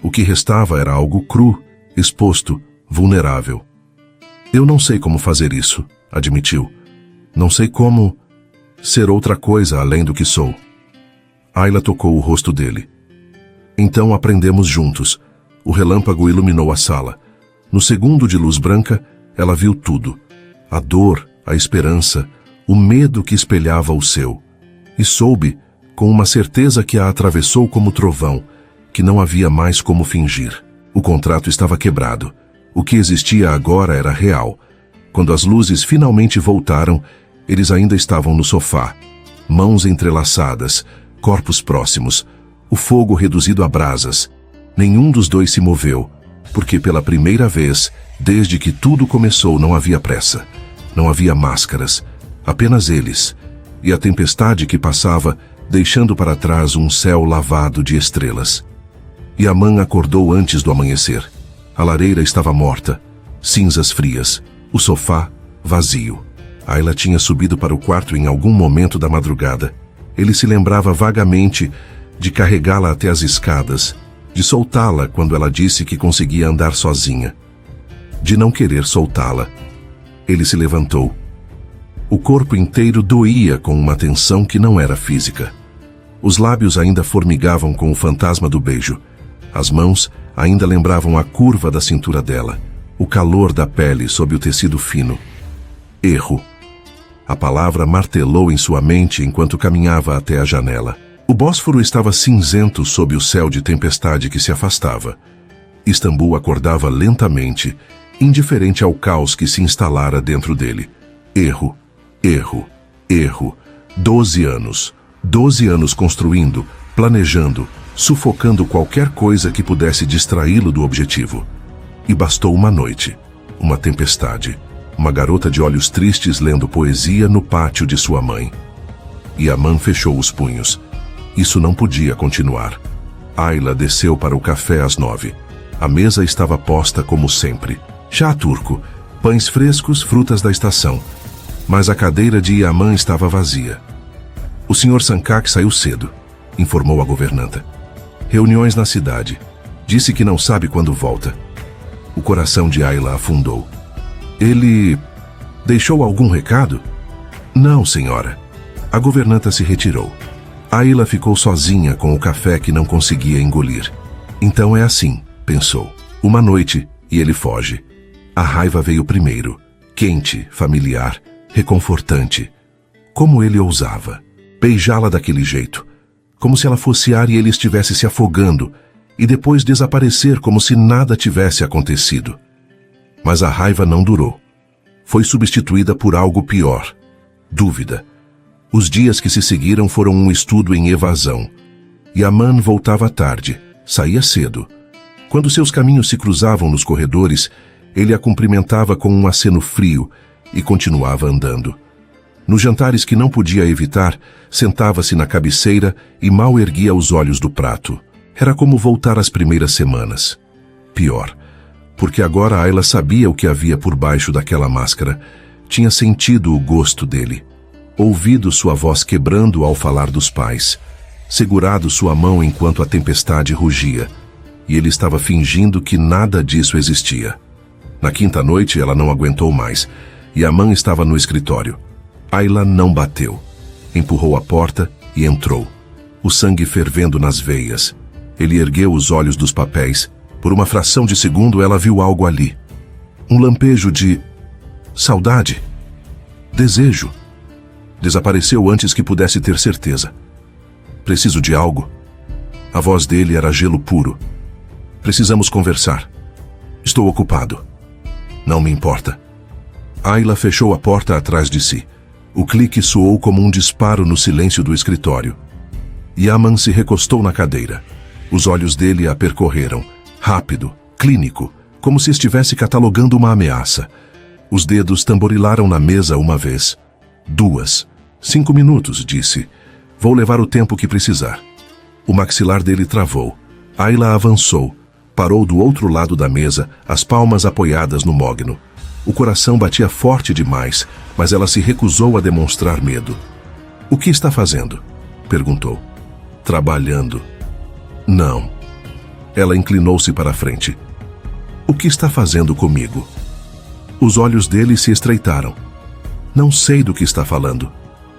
O que restava era algo cru, exposto, vulnerável. Eu não sei como fazer isso, admitiu. Não sei como ser outra coisa além do que sou. Ayla tocou o rosto dele. Então aprendemos juntos. O relâmpago iluminou a sala. No segundo de luz branca, ela viu tudo. A dor, a esperança, o medo que espelhava o seu. E soube, com uma certeza que a atravessou como trovão, que não havia mais como fingir. O contrato estava quebrado. O que existia agora era real. Quando as luzes finalmente voltaram, eles ainda estavam no sofá. Mãos entrelaçadas, corpos próximos, o fogo reduzido a brasas. Nenhum dos dois se moveu, porque pela primeira vez, desde que tudo começou, não havia pressa. Não havia máscaras, apenas eles. E a tempestade que passava, deixando para trás um céu lavado de estrelas. Yaman acordou antes do amanhecer. A lareira estava morta, cinzas frias, o sofá vazio. Ayla tinha subido para o quarto em algum momento da madrugada. Ele se lembrava vagamente de carregá-la até as escadas, de soltá-la quando ela disse que conseguia andar sozinha, de não querer soltá-la. Ele se levantou. O corpo inteiro doía com uma tensão que não era física. Os lábios ainda formigavam com o fantasma do beijo. As mãos ainda lembravam a curva da cintura dela, o calor da pele sob o tecido fino. Erro. A palavra martelou em sua mente enquanto caminhava até a janela. O Bósforo estava cinzento sob o céu de tempestade que se afastava. Istambul acordava lentamente, indiferente ao caos que se instalara dentro dele. Erro, erro, erro. 12 anos. 12 anos construindo, planejando, sufocando qualquer coisa que pudesse distraí-lo do objetivo. E bastou uma noite, uma tempestade, uma garota de olhos tristes lendo poesia no pátio de sua mãe. E Amã fechou os punhos. Isso não podia continuar. Ayla desceu para o café às 9. A mesa estava posta como sempre. Chá turco, pães frescos, frutas da estação. Mas a cadeira de Yaman estava vazia. O Sr. Sankak saiu cedo, informou a governanta. Reuniões na cidade. Disse que não sabe quando volta. O coração de Ayla afundou. Ele deixou algum recado? Não, senhora. A governanta se retirou. Ayla ficou sozinha com o café que não conseguia engolir. Então é assim, pensou. Uma noite e ele foge. A raiva veio primeiro. Quente, familiar, reconfortante. Como ele ousava beijá-la daquele jeito, como se ela fosse ar e ele estivesse se afogando, e depois desaparecer como se nada tivesse acontecido. Mas a raiva não durou. Foi substituída por algo pior: dúvida. Os dias que se seguiram foram um estudo em evasão. Yaman voltava tarde, saía cedo. Quando seus caminhos se cruzavam nos corredores, ele a cumprimentava com um aceno frio e continuava andando. Nos jantares que não podia evitar, sentava-se na cabeceira e mal erguia os olhos do prato. Era como voltar às primeiras semanas. Pior, porque agora Ayla sabia o que havia por baixo daquela máscara. Tinha sentido o gosto dele, ouvido sua voz quebrando ao falar dos pais, segurado sua mão enquanto a tempestade rugia, e ele estava fingindo que nada disso existia. Na quinta noite ela não aguentou mais, e Yaman estava no escritório. Ayla não bateu. Empurrou a porta e entrou. O sangue fervendo nas veias. Ele ergueu os olhos dos papéis. Por uma fração de segundo ela viu algo ali. Um lampejo de saudade. Desejo. Desapareceu antes que pudesse ter certeza. Preciso de algo. A voz dele era gelo puro. Precisamos conversar. Estou ocupado. Não me importa. Ayla fechou a porta atrás de si. O clique soou como um disparo no silêncio do escritório. Yaman se recostou na cadeira. Os olhos dele a percorreram, rápido, clínico, como se estivesse catalogando uma ameaça. Os dedos tamborilaram na mesa uma vez. 2. 5 minutos, disse. Vou levar o tempo que precisar. O maxilar dele travou. Ayla avançou. Parou do outro lado da mesa, as palmas apoiadas no mogno. O coração batia forte demais, mas ela se recusou a demonstrar medo. O que está fazendo? Perguntou. Trabalhando. Não. Ela inclinou-se para a frente. O que está fazendo comigo? Os olhos dele se estreitaram. Não sei do que está falando.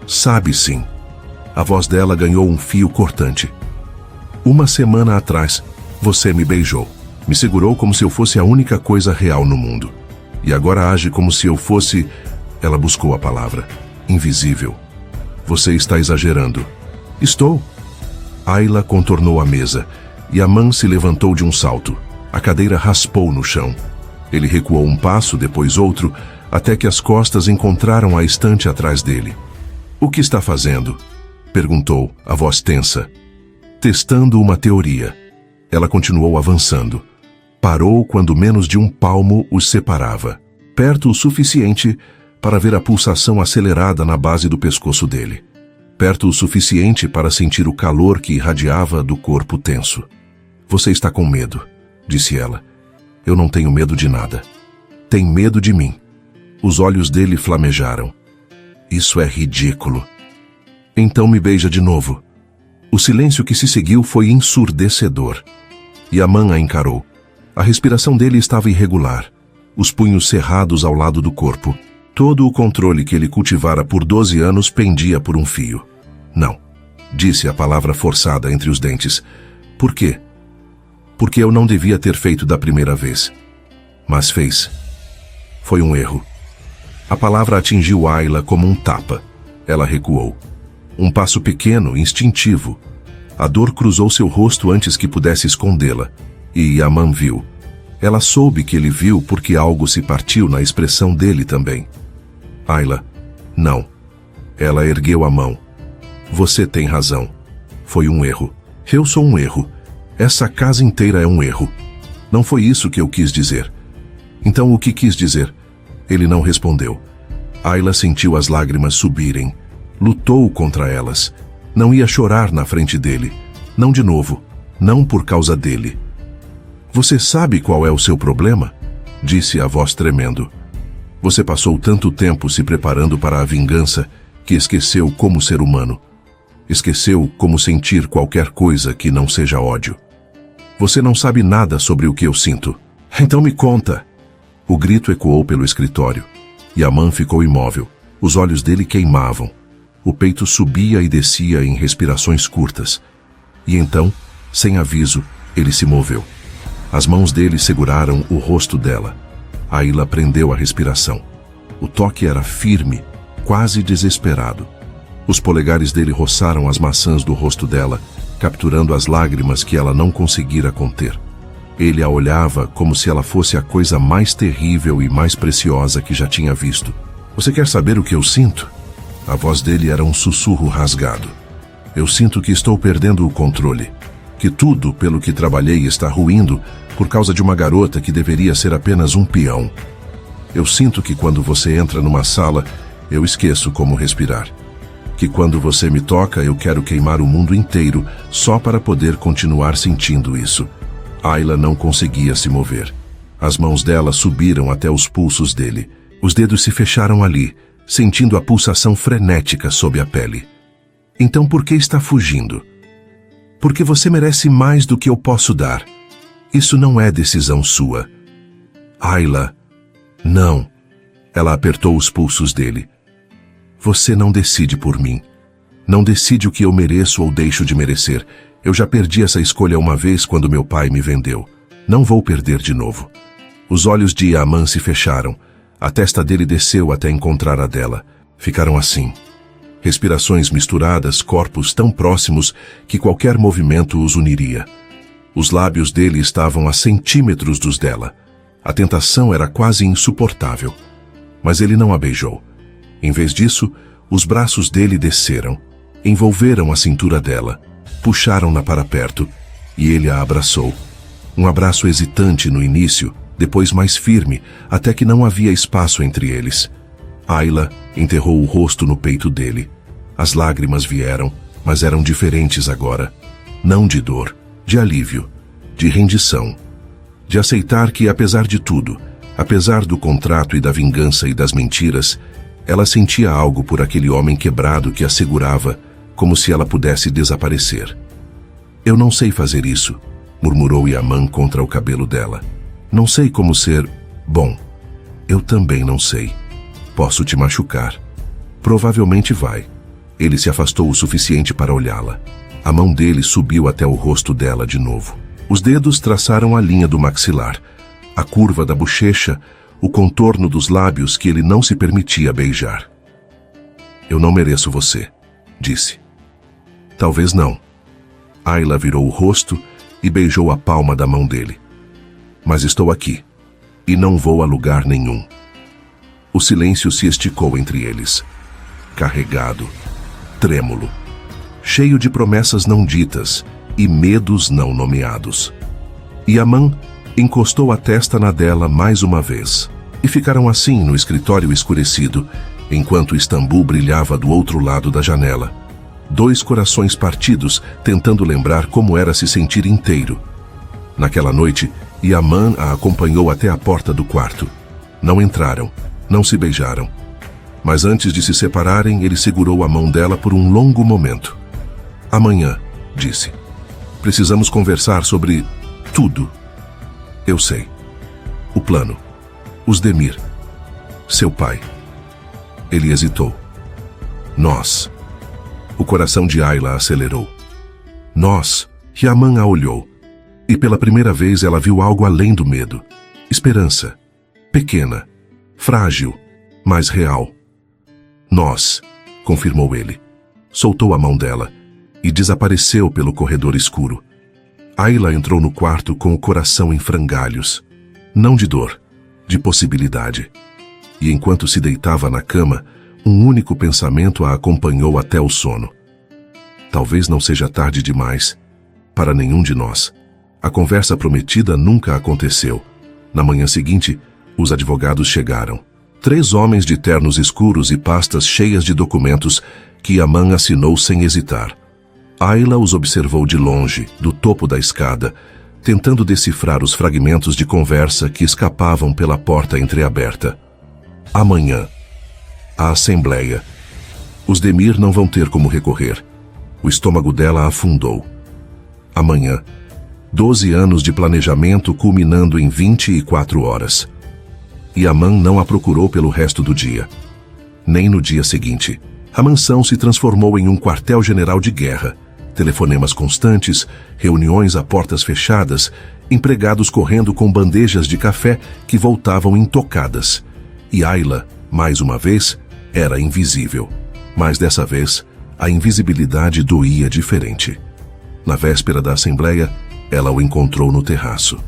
Sabe sim. A voz dela ganhou um fio cortante. 1 semana atrás, você me beijou. Me segurou como se eu fosse a única coisa real no mundo. E agora age como se eu fosse... Ela buscou a palavra. Invisível. Você está exagerando. Estou. Ayla contornou a mesa. Yaman se levantou de um salto. A cadeira raspou no chão. Ele recuou um passo, depois outro, até que as costas encontraram a estante atrás dele. O que está fazendo? Perguntou, a voz tensa. Testando uma teoria. Ela continuou avançando. Parou quando menos de um palmo os separava, perto o suficiente para ver a pulsação acelerada na base do pescoço dele, perto o suficiente para sentir o calor que irradiava do corpo tenso. Você está com medo, disse ela. Eu não tenho medo de nada. Tem medo de mim. Os olhos dele flamejaram. Isso é ridículo. Então me beija de novo. O silêncio que se seguiu foi ensurdecedor. Yaman a encarou. A respiração dele estava irregular, os punhos cerrados ao lado do corpo. Todo o controle que ele cultivara por 12 anos pendia por um fio. Não, disse a palavra forçada entre os dentes. Por quê? Porque eu não devia ter feito da primeira vez. Mas fez. Foi um erro. A palavra atingiu Ayla como um tapa. Ela recuou. Um passo pequeno, instintivo. A dor cruzou seu rosto antes que pudesse escondê-la. E Yaman viu. Ela soube que ele viu porque algo se partiu na expressão dele também. Ayla, não. Ela ergueu a mão. Você tem razão. Foi um erro. Eu sou um erro. Essa casa inteira é um erro. Não foi isso que eu quis dizer. Então o que quis dizer? Ele não respondeu. Ayla sentiu as lágrimas subirem. Lutou contra elas. Não ia chorar na frente dele. Não de novo. Não por causa dele. Você sabe qual é o seu problema? Disse a voz tremendo. Você passou tanto tempo se preparando para a vingança que esqueceu como ser humano. Esqueceu como sentir qualquer coisa que não seja ódio. Você não sabe nada sobre o que eu sinto. Então me conta. O grito ecoou pelo escritório. Yaman ficou imóvel. Os olhos dele queimavam. O peito subia e descia em respirações curtas. E então, sem aviso, ele se moveu. As mãos dele seguraram o rosto dela. Ayla prendeu a respiração. O toque era firme, quase desesperado. Os polegares dele roçaram as maçãs do rosto dela, capturando as lágrimas que ela não conseguira conter. Ele a olhava como se ela fosse a coisa mais terrível e mais preciosa que já tinha visto. Você quer saber o que eu sinto? A voz dele era um sussurro rasgado. Eu sinto que estou perdendo o controle. Que tudo pelo que trabalhei está ruindo por causa de uma garota que deveria ser apenas um peão. Eu sinto que quando você entra numa sala, eu esqueço como respirar. Que quando você me toca, eu quero queimar o mundo inteiro só para poder continuar sentindo isso. Ayla não conseguia se mover. As mãos dela subiram até os pulsos dele. Os dedos se fecharam ali, sentindo a pulsação frenética sob a pele. Então por que está fugindo? Porque você merece mais do que eu posso dar. Isso não é decisão sua. Ayla, não. Ela apertou os pulsos dele. Você não decide por mim. Não decide o que eu mereço ou deixo de merecer. Eu já perdi essa escolha uma vez quando meu pai me vendeu. Não vou perder de novo. Os olhos de Yaman se fecharam. A testa dele desceu até encontrar a dela. Ficaram assim. Respirações misturadas, corpos tão próximos que qualquer movimento os uniria. Os lábios dele estavam a centímetros dos dela. A tentação era quase insuportável. Mas ele não a beijou. Em vez disso, os braços dele desceram, envolveram a cintura dela, puxaram-na para perto, e ele a abraçou. Um abraço hesitante no início, depois mais firme, até que não havia espaço entre eles. Ayla enterrou o rosto no peito dele. As lágrimas vieram, mas eram diferentes agora. Não de dor, de alívio, de rendição. De aceitar que, apesar de tudo, apesar do contrato e da vingança e das mentiras, ela sentia algo por aquele homem quebrado que a segurava, como se ela pudesse desaparecer. Eu não sei fazer isso, murmurou Yaman contra o cabelo dela. Não sei como ser bom. Eu também não sei. Posso te machucar. Provavelmente vai. Ele se afastou o suficiente para olhá-la. A mão dele subiu até o rosto dela de novo. Os dedos traçaram a linha do maxilar, a curva da bochecha, o contorno dos lábios que ele não se permitia beijar. Eu não mereço você, disse. Talvez não. Ayla virou o rosto e beijou a palma da mão dele. Mas estou aqui, e não vou a lugar nenhum. O silêncio se esticou entre eles, carregado, trêmulo, cheio de promessas não ditas e medos não nomeados. Yaman encostou a testa na dela mais uma vez, e ficaram assim no escritório escurecido, enquanto Istambul brilhava do outro lado da janela. Dois corações partidos, tentando lembrar como era se sentir inteiro. Naquela noite, Yaman a acompanhou até a porta do quarto. Não entraram, não se beijaram. Mas antes de se separarem, ele segurou a mão dela por um longo momento. Amanhã, disse. Precisamos conversar sobre tudo. Eu sei. O plano. Os Demir. Seu pai. Ele hesitou. Nós. O coração de Ayla acelerou. Nós. Yaman a olhou. E pela primeira vez ela viu algo além do medo. Esperança. Pequena. Frágil. Mas real. Nós. Confirmou ele. Soltou a mão dela e desapareceu pelo corredor escuro. Ayla entrou no quarto com o coração em frangalhos. Não de dor, de possibilidade. E enquanto se deitava na cama, um único pensamento a acompanhou até o sono. Talvez não seja tarde demais. para nenhum de nós. A conversa prometida nunca aconteceu. Na manhã seguinte, os advogados chegaram. 3 homens de ternos escuros e pastas cheias de documentos que Yaman assinou sem hesitar. Ayla os observou de longe, do topo da escada, tentando decifrar os fragmentos de conversa que escapavam pela porta entreaberta. Amanhã. A assembleia. Os Demir não vão ter como recorrer. O estômago dela afundou. Amanhã. 12 anos de planejamento culminando em 24 horas. Yaman não a procurou pelo resto do dia. Nem no dia seguinte. A mansão se transformou em um quartel-general de guerra. Telefonemas constantes, reuniões a portas fechadas, empregados correndo com bandejas de café que voltavam intocadas. E Ayla, mais uma vez, era invisível. Mas dessa vez, a invisibilidade doía diferente. Na véspera da assembleia, ela o encontrou no terraço.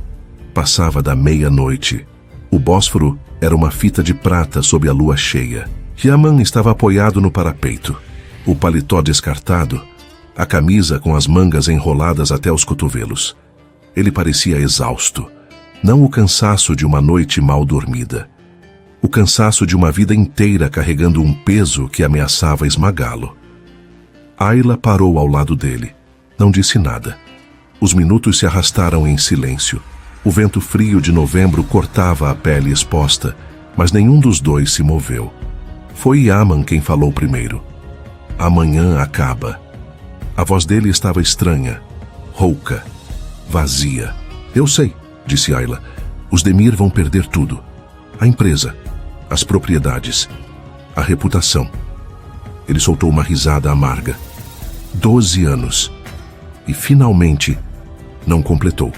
Passava da meia-noite. O Bósforo era uma fita de prata sob a lua cheia. Yaman estava apoiado no parapeito. O paletó descartado, a camisa com as mangas enroladas até os cotovelos. Ele parecia exausto. Não o cansaço de uma noite mal dormida. O cansaço de uma vida inteira carregando um peso que ameaçava esmagá-lo. Ayla parou ao lado dele. Não disse nada. Os minutos se arrastaram em silêncio. O vento frio de novembro cortava a pele exposta, mas nenhum dos dois se moveu. Foi Yaman quem falou primeiro. Amanhã acaba. A voz dele estava estranha, rouca, vazia. Eu sei, disse Ayla. Os Demir vão perder tudo. A empresa, as propriedades, a reputação. Ele soltou uma risada amarga. 12 anos. E finalmente não completou.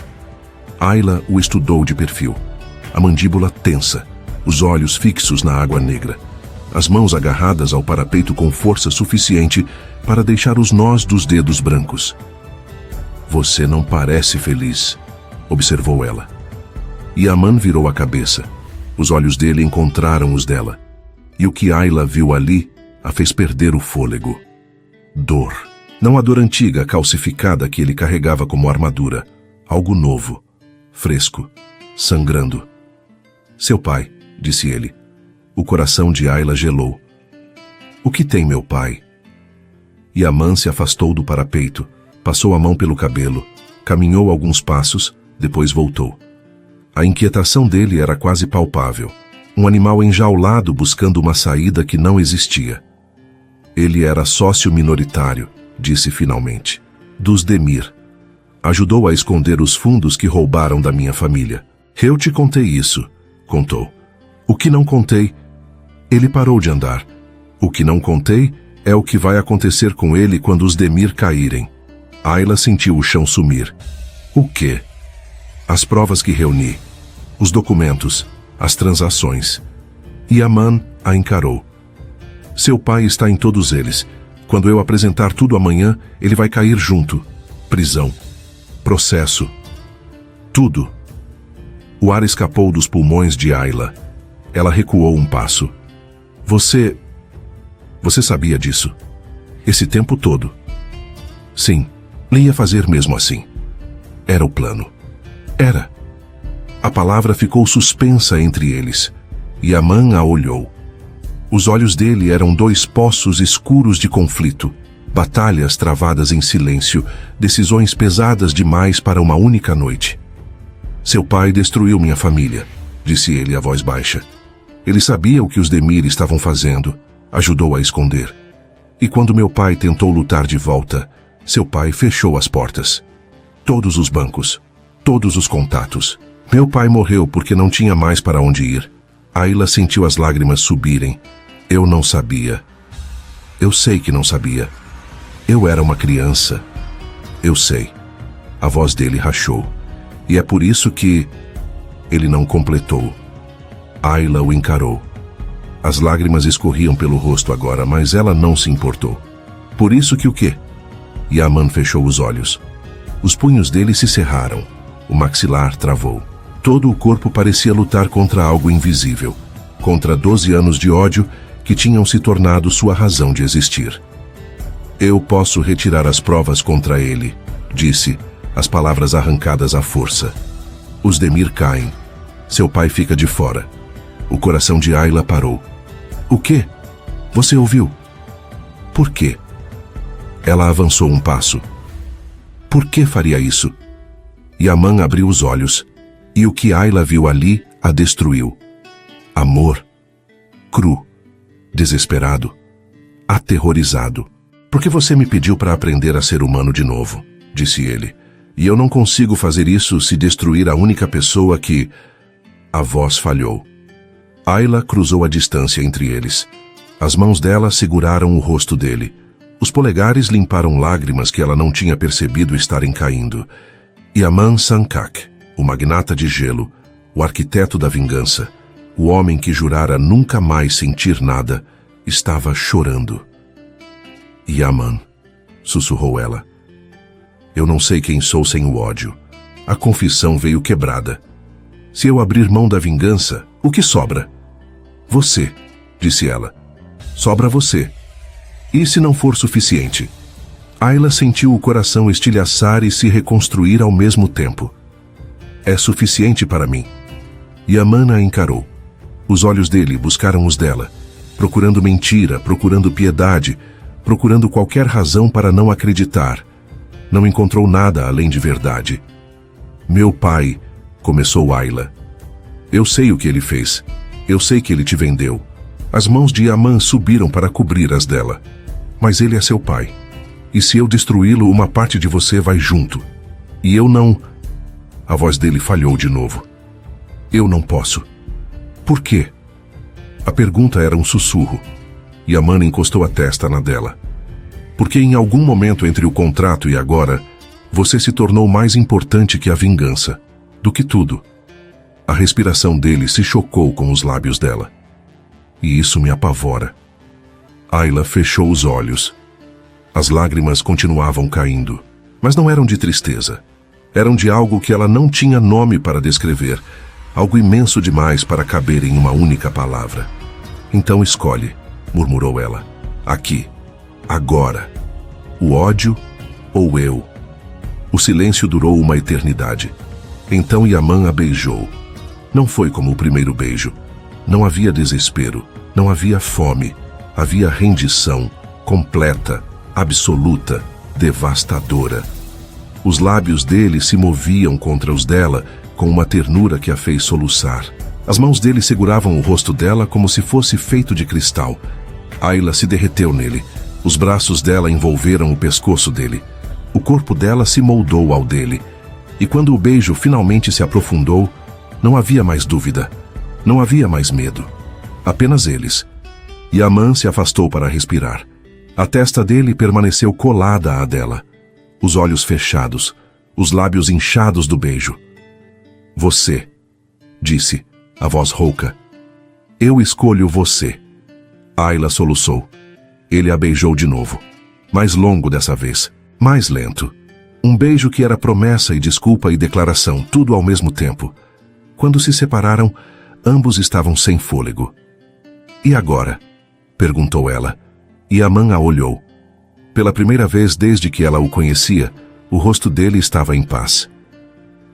Ayla o estudou de perfil. A mandíbula tensa, os olhos fixos na água negra. As mãos agarradas ao parapeito com força suficiente para deixar os nós dos dedos brancos. Você não parece feliz, observou ela. Yaman virou a cabeça. Os olhos dele encontraram os dela. E o que Ayla viu ali a fez perder o fôlego. Dor. Não a dor antiga, calcificada que ele carregava como armadura. Algo novo, fresco, sangrando. Seu pai, disse ele. O coração de Ayla gelou. O que tem meu pai? Yaman se afastou do parapeito, passou a mão pelo cabelo, caminhou alguns passos, depois voltou. A inquietação dele era quase palpável. Um animal enjaulado buscando uma saída que não existia. Ele era sócio minoritário, disse finalmente, dos Demir. Ajudou a esconder os fundos que roubaram da minha família. Eu te contei isso, contou. O que não contei? Ele parou de andar. O que não contei é o que vai acontecer com ele quando os Demir caírem. Ayla sentiu o chão sumir. O quê? As provas que reuni, os documentos, as transações. Yaman a encarou. Seu pai está em todos eles. Quando eu apresentar tudo amanhã, ele vai cair junto. Prisão. Processo. Tudo. O ar escapou dos pulmões de Ayla. Ela recuou um passo. Você sabia disso? Esse tempo todo? Sim, ele ia fazer mesmo assim. Era o plano. Era. A palavra ficou suspensa entre eles. Yaman a olhou. Os olhos dele eram 2 poços escuros de conflito, batalhas travadas em silêncio, decisões pesadas demais para uma única noite. Seu pai destruiu minha família, disse ele a voz baixa. Ele sabia o que os Demir estavam fazendo, ajudou a esconder. E quando meu pai tentou lutar de volta, seu pai fechou as portas. Todos os bancos, todos os contatos. Meu pai morreu porque não tinha mais para onde ir. Ayla sentiu as lágrimas subirem. Eu não sabia. Eu sei que não sabia. Eu era uma criança. Eu sei. A voz dele rachou. E é por isso que... Ele não completou. Ayla o encarou. As lágrimas escorriam pelo rosto agora, mas ela não se importou. Por isso que o quê? Yaman fechou os olhos. Os punhos dele se cerraram. O maxilar travou. Todo o corpo parecia lutar contra algo invisível. Contra 12 anos de ódio que tinham se tornado sua razão de existir. Eu posso retirar as provas contra ele, disse, as palavras arrancadas à força. Os Demir caem. Seu pai fica de fora. O coração de Ayla parou. O quê? Você ouviu? Por quê? Ela avançou um passo. Por que faria isso? Yaman abriu os olhos, e o que Ayla viu ali a destruiu. Amor. Cru. Desesperado. Aterrorizado. Porque você me pediu para aprender a ser humano de novo, disse ele. E eu não consigo fazer isso se destruir a única pessoa que... A voz falhou. Ayla cruzou a distância entre eles. As mãos dela seguraram o rosto dele. Os polegares limparam lágrimas que ela não tinha percebido estarem caindo. Yaman Sankak, o magnata de gelo, o arquiteto da vingança, o homem que jurara nunca mais sentir nada, estava chorando. Yaman, sussurrou ela. Eu não sei quem sou sem o ódio. A confissão veio quebrada. Se eu abrir mão da vingança, o que sobra? Você, disse ela. Sobra você. E se não for suficiente? Ayla sentiu o coração estilhaçar e se reconstruir ao mesmo tempo. É suficiente para mim. Yaman a encarou. Os olhos dele buscaram os dela, procurando mentira, procurando piedade, procurando qualquer razão para não acreditar. Não encontrou nada além de verdade. Meu pai, começou Ayla. Eu sei o que ele fez. Eu sei que ele te vendeu. As mãos de Yaman subiram para cobrir as dela. Mas ele é seu pai. E se eu destruí-lo, uma parte de você vai junto. E eu não... A voz dele falhou de novo. Eu não posso. Por quê? A pergunta era um sussurro. Yaman encostou a testa na dela. Porque em algum momento entre o contrato e agora, você se tornou mais importante que a vingança. Do que tudo. A respiração dele se chocou com os lábios dela. E isso me apavora. Ayla fechou os olhos. As lágrimas continuavam caindo, mas não eram de tristeza. Eram de algo que ela não tinha nome para descrever, algo imenso demais para caber em uma única palavra. Então escolhe, murmurou ela. Aqui, agora. O ódio ou eu? O silêncio durou uma eternidade. Então Yaman a beijou. Não foi como o primeiro beijo. Não havia desespero, não havia fome. Havia rendição, completa, absoluta, devastadora. Os lábios dele se moviam contra os dela com uma ternura que a fez soluçar. As mãos dele seguravam o rosto dela como se fosse feito de cristal. Ayla se derreteu nele. Os braços dela envolveram o pescoço dele. O corpo dela se moldou ao dele. E quando o beijo finalmente se aprofundou, não havia mais dúvida. Não havia mais medo. Apenas eles. Yaman se afastou para respirar. A testa dele permaneceu colada à dela. Os olhos fechados, os lábios inchados do beijo. Você, disse, a voz rouca. Eu escolho você. Ayla soluçou. Ele a beijou de novo. Mais longo dessa vez, mais lento. Um beijo que era promessa e desculpa e declaração, tudo ao mesmo tempo. Quando se separaram, ambos estavam sem fôlego. E agora? Perguntou ela. Yaman a olhou. Pela primeira vez desde que ela o conhecia, o rosto dele estava em paz.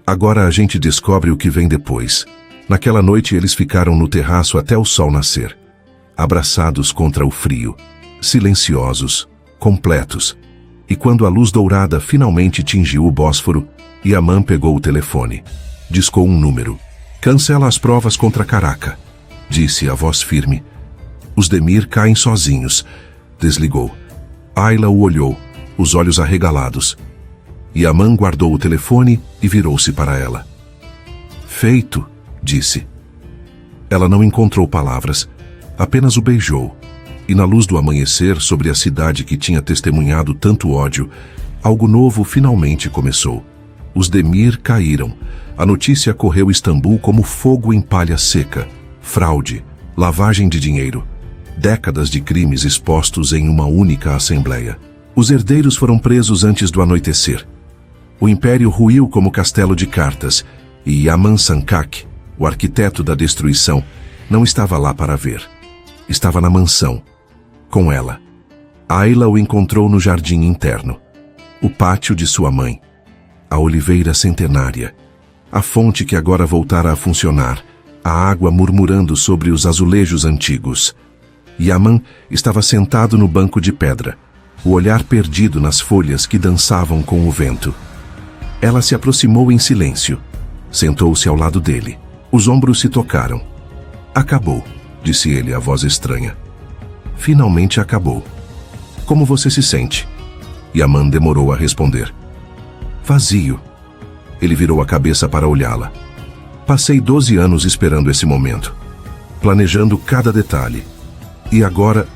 Agora a gente descobre o que vem depois. Naquela noite eles ficaram no terraço até o sol nascer. Abraçados contra o frio. Silenciosos. Completos. E quando a luz dourada finalmente tingiu o Bósforo, Yaman pegou o telefone. Discou um número. Cancela as provas contra Caraca, disse a voz firme. Os Demir caem sozinhos. Desligou. Ayla o olhou, os olhos arregalados. Yaman guardou o telefone e virou-se para ela. Feito, disse. Ela não encontrou palavras, apenas o beijou. E na luz do amanhecer, sobre a cidade que tinha testemunhado tanto ódio, algo novo finalmente começou. Os Demir caíram. A notícia correu Istambul como fogo em palha seca. Fraude, lavagem de dinheiro. Décadas de crimes expostos em uma única assembleia. Os herdeiros foram presos antes do anoitecer. O império ruiu como castelo de cartas, e Yaman Sankak, o arquiteto da destruição, não estava lá para ver. Estava na mansão, com ela. Ayla o encontrou no jardim interno, o pátio de sua mãe. a oliveira centenária, a fonte que agora voltara a funcionar, a água murmurando sobre os azulejos antigos. Yaman estava sentado no banco de pedra, o olhar perdido nas folhas que dançavam com o vento. Ela se aproximou em silêncio. Sentou-se ao lado dele. Os ombros se tocaram. Acabou, disse ele a voz estranha. Finalmente acabou. Como você se sente? Yaman demorou a responder. Vazio. Ele virou a cabeça para olhá-la. Passei 12 anos esperando esse momento, planejando cada detalhe. E agora...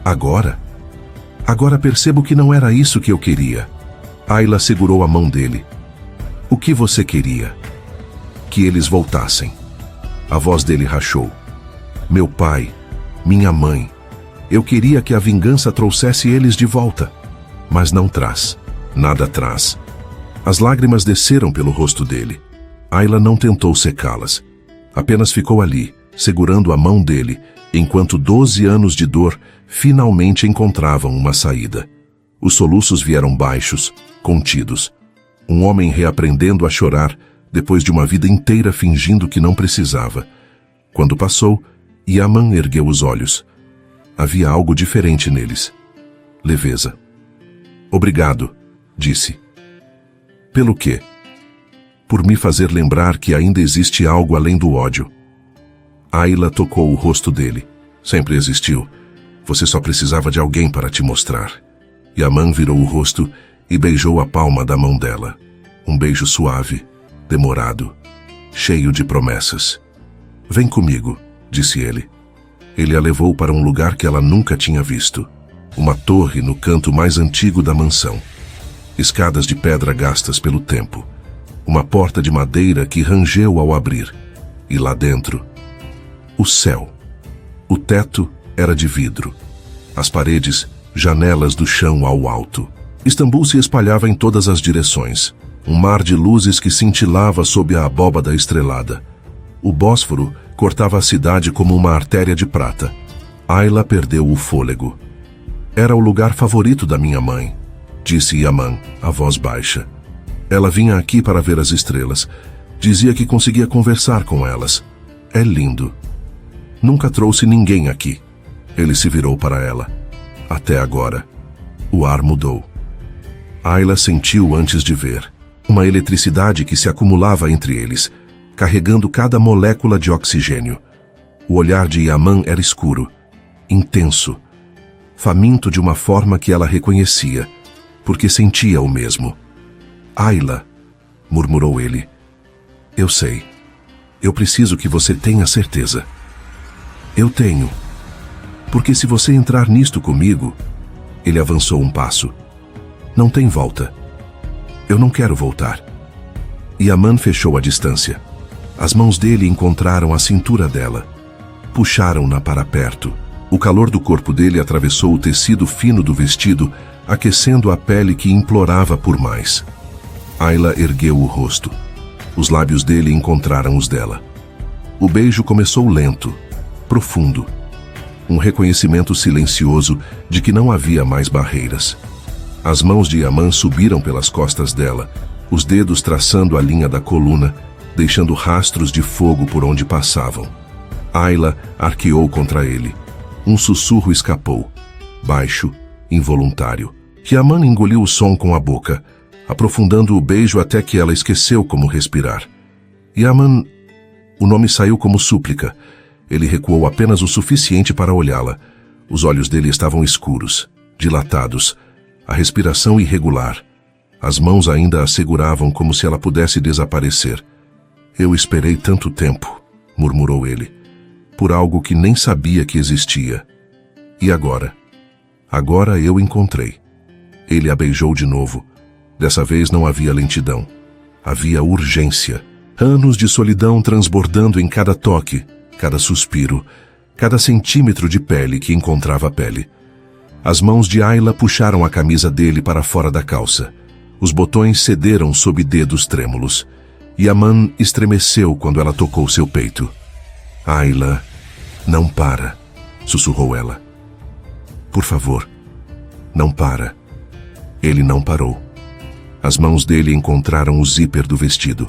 Agora percebo que não era isso que eu queria. Ayla segurou a mão dele. O que você queria? Que eles voltassem. A voz dele rachou. Meu pai, minha mãe. Eu queria que a vingança trouxesse eles de volta. Mas não traz. Nada traz. As lágrimas desceram pelo rosto dele. Ayla não tentou secá-las. Apenas ficou ali, segurando a mão dele, enquanto 12 anos de dor finalmente encontravam uma saída. Os soluços vieram baixos, contidos. Um homem reaprendendo a chorar depois de uma vida inteira fingindo que não precisava. Quando passou, Yaman ergueu os olhos. Havia algo diferente neles. Leveza. Obrigado, disse. Pelo quê? Por me fazer lembrar que ainda existe algo além do ódio. Ayla tocou o rosto dele. Sempre existiu. Você só precisava de alguém para te mostrar. Yaman virou o rosto e beijou a palma da mão dela. Um beijo suave, demorado, cheio de promessas. Vem comigo, disse ele. Ele a levou para um lugar que ela nunca tinha visto. Uma torre no canto mais antigo da mansão. Escadas de pedra gastas pelo tempo. Uma porta de madeira que rangeu ao abrir. E lá dentro, o céu. O teto era de vidro. As paredes, janelas do chão ao alto. Istambul se espalhava em todas as direções. Um mar de luzes que cintilava sob a abóbada estrelada. O Bósforo cortava a cidade como uma artéria de prata. Ayla perdeu o fôlego. Era o lugar favorito da minha mãe, disse Yaman, a voz baixa. Ela vinha aqui para ver as estrelas. Dizia que conseguia conversar com elas. É lindo. Nunca trouxe ninguém aqui. Ele se virou para ela. Até agora. O ar mudou. Ayla sentiu antes de ver. Uma eletricidade que se acumulava entre eles, carregando cada molécula de oxigênio. O olhar de Yaman era escuro, intenso, faminto de uma forma que ela reconhecia, porque sentia o mesmo. Ayla, murmurou ele. Eu sei. Eu preciso que você tenha certeza. Eu tenho. Porque se você entrar nisto comigo... Ele avançou um passo. Não tem volta. Eu não quero voltar. Yaman fechou a distância. As mãos dele encontraram a cintura dela. Puxaram-na para perto. O calor do corpo dele atravessou o tecido fino do vestido, aquecendo a pele que implorava por mais. Ayla ergueu o rosto. Os lábios dele encontraram os dela. O beijo começou lento, profundo. Um reconhecimento silencioso de que não havia mais barreiras. As mãos de Yaman subiram pelas costas dela, os dedos traçando a linha da coluna, deixando rastros de fogo por onde passavam. Ayla arqueou contra ele. Um sussurro escapou, baixo, involuntário. Yaman engoliu o som com a boca, aprofundando o beijo até que ela esqueceu como respirar. Yaman... O nome saiu como súplica. Ele recuou apenas o suficiente para olhá-la. Os olhos dele estavam escuros, dilatados, a respiração irregular. As mãos ainda a seguravam como se ela pudesse desaparecer. Eu esperei tanto tempo, murmurou ele, por algo que nem sabia que existia. E agora? Agora eu encontrei. Ele a beijou de novo. Dessa vez não havia lentidão. Havia urgência. Anos de solidão transbordando em cada toque, cada suspiro, cada centímetro de pele que encontrava a pele. As mãos de Ayla puxaram a camisa dele para fora da calça. Os botões cederam sob dedos trêmulos. Yaman estremeceu quando ela tocou seu peito. Ayla, não para, sussurrou ela. Por favor, não para. Ele não parou. As mãos dele encontraram o zíper do vestido.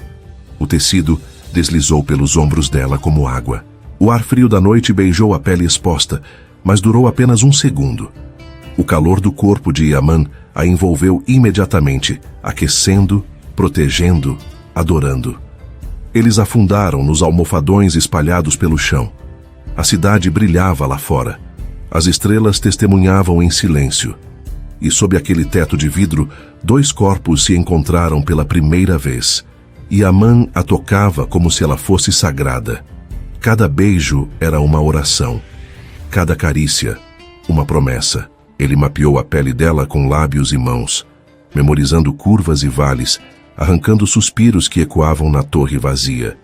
O tecido deslizou pelos ombros dela como água. O ar frio da noite beijou a pele exposta, mas durou apenas um segundo. O calor do corpo de Yaman a envolveu imediatamente, aquecendo, protegendo, adorando. Eles afundaram nos almofadões espalhados pelo chão. A cidade brilhava lá fora. As estrelas testemunhavam em silêncio. E sob aquele teto de vidro, 2 corpos se encontraram pela primeira vez. Yaman a tocava como se ela fosse sagrada. Cada beijo era uma oração. Cada carícia, uma promessa. Ele mapeou a pele dela com lábios e mãos, memorizando curvas e vales, arrancando suspiros que ecoavam na torre vazia.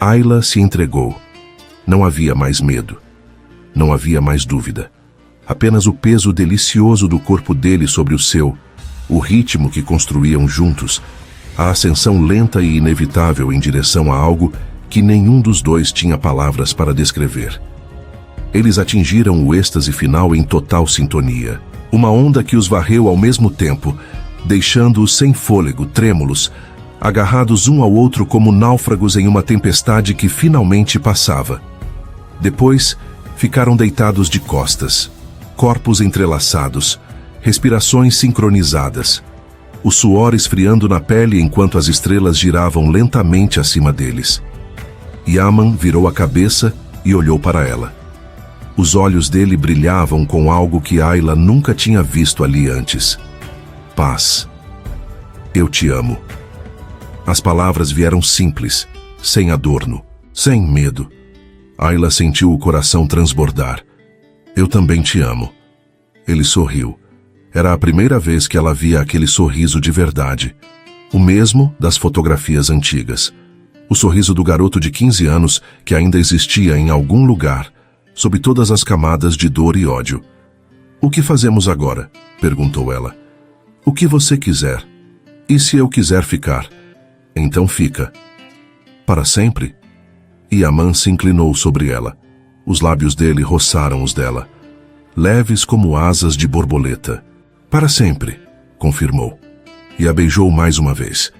Ayla se entregou. Não havia mais medo. Não havia mais dúvida. Apenas o peso delicioso do corpo dele sobre o seu, o ritmo que construíam juntos, a ascensão lenta e inevitável em direção a algo que nenhum dos dois tinha palavras para descrever. Eles atingiram o êxtase final em total sintonia. Uma onda que os varreu ao mesmo tempo, deixando-os sem fôlego, trêmulos, agarrados um ao outro como náufragos em uma tempestade que finalmente passava. Depois, ficaram deitados de costas, corpos entrelaçados, respirações sincronizadas, o suor esfriando na pele enquanto as estrelas giravam lentamente acima deles. Yaman virou a cabeça e olhou para ela. Os olhos dele brilhavam com algo que Ayla nunca tinha visto ali antes. Paz. Eu te amo. As palavras vieram simples, sem adorno, sem medo. Ayla sentiu o coração transbordar. Eu também te amo. Ele sorriu. Era a primeira vez que ela via aquele sorriso de verdade. O mesmo das fotografias antigas. O sorriso do garoto de 15 anos que ainda existia em algum lugar, sob todas as camadas de dor e ódio. O que fazemos agora? Perguntou ela. O que você quiser. E se eu quiser ficar? Então fica. Para sempre? Yaman se inclinou sobre ela. Os lábios dele roçaram os dela, leves como asas de borboleta. Para sempre, confirmou. E a beijou mais uma vez.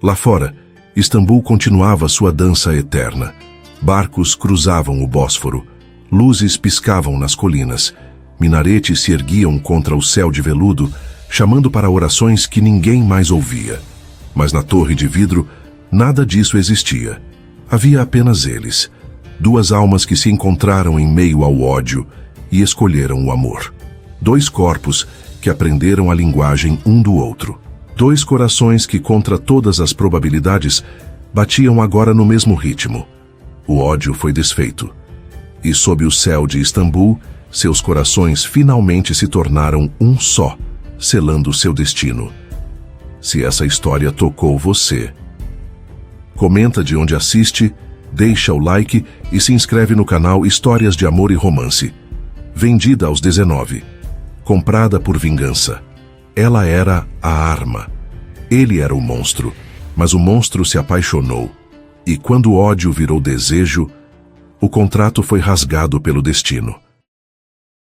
Lá fora, Istambul continuava sua dança eterna. Barcos cruzavam o Bósforo. Luzes piscavam nas colinas. Minaretes se erguiam contra o céu de veludo, chamando para orações que ninguém mais ouvia. Mas na torre de vidro, nada disso existia. Havia apenas eles. 2 almas que se encontraram em meio ao ódio e escolheram o amor. 2 corpos que aprenderam a linguagem um do outro. 2 corações que, contra todas as probabilidades, batiam agora no mesmo ritmo. O ódio foi desfeito. E sob o céu de Istambul, seus corações finalmente se tornaram um só, selando seu destino. Se essa história tocou você, comenta de onde assiste, deixa o like e se inscreve no canal Histórias de Amor e Romance. Vendida aos 19. Comprada por vingança. Ela era a arma. Ele era o monstro, mas o monstro se apaixonou. E quando o ódio virou desejo, o contrato foi rasgado pelo destino.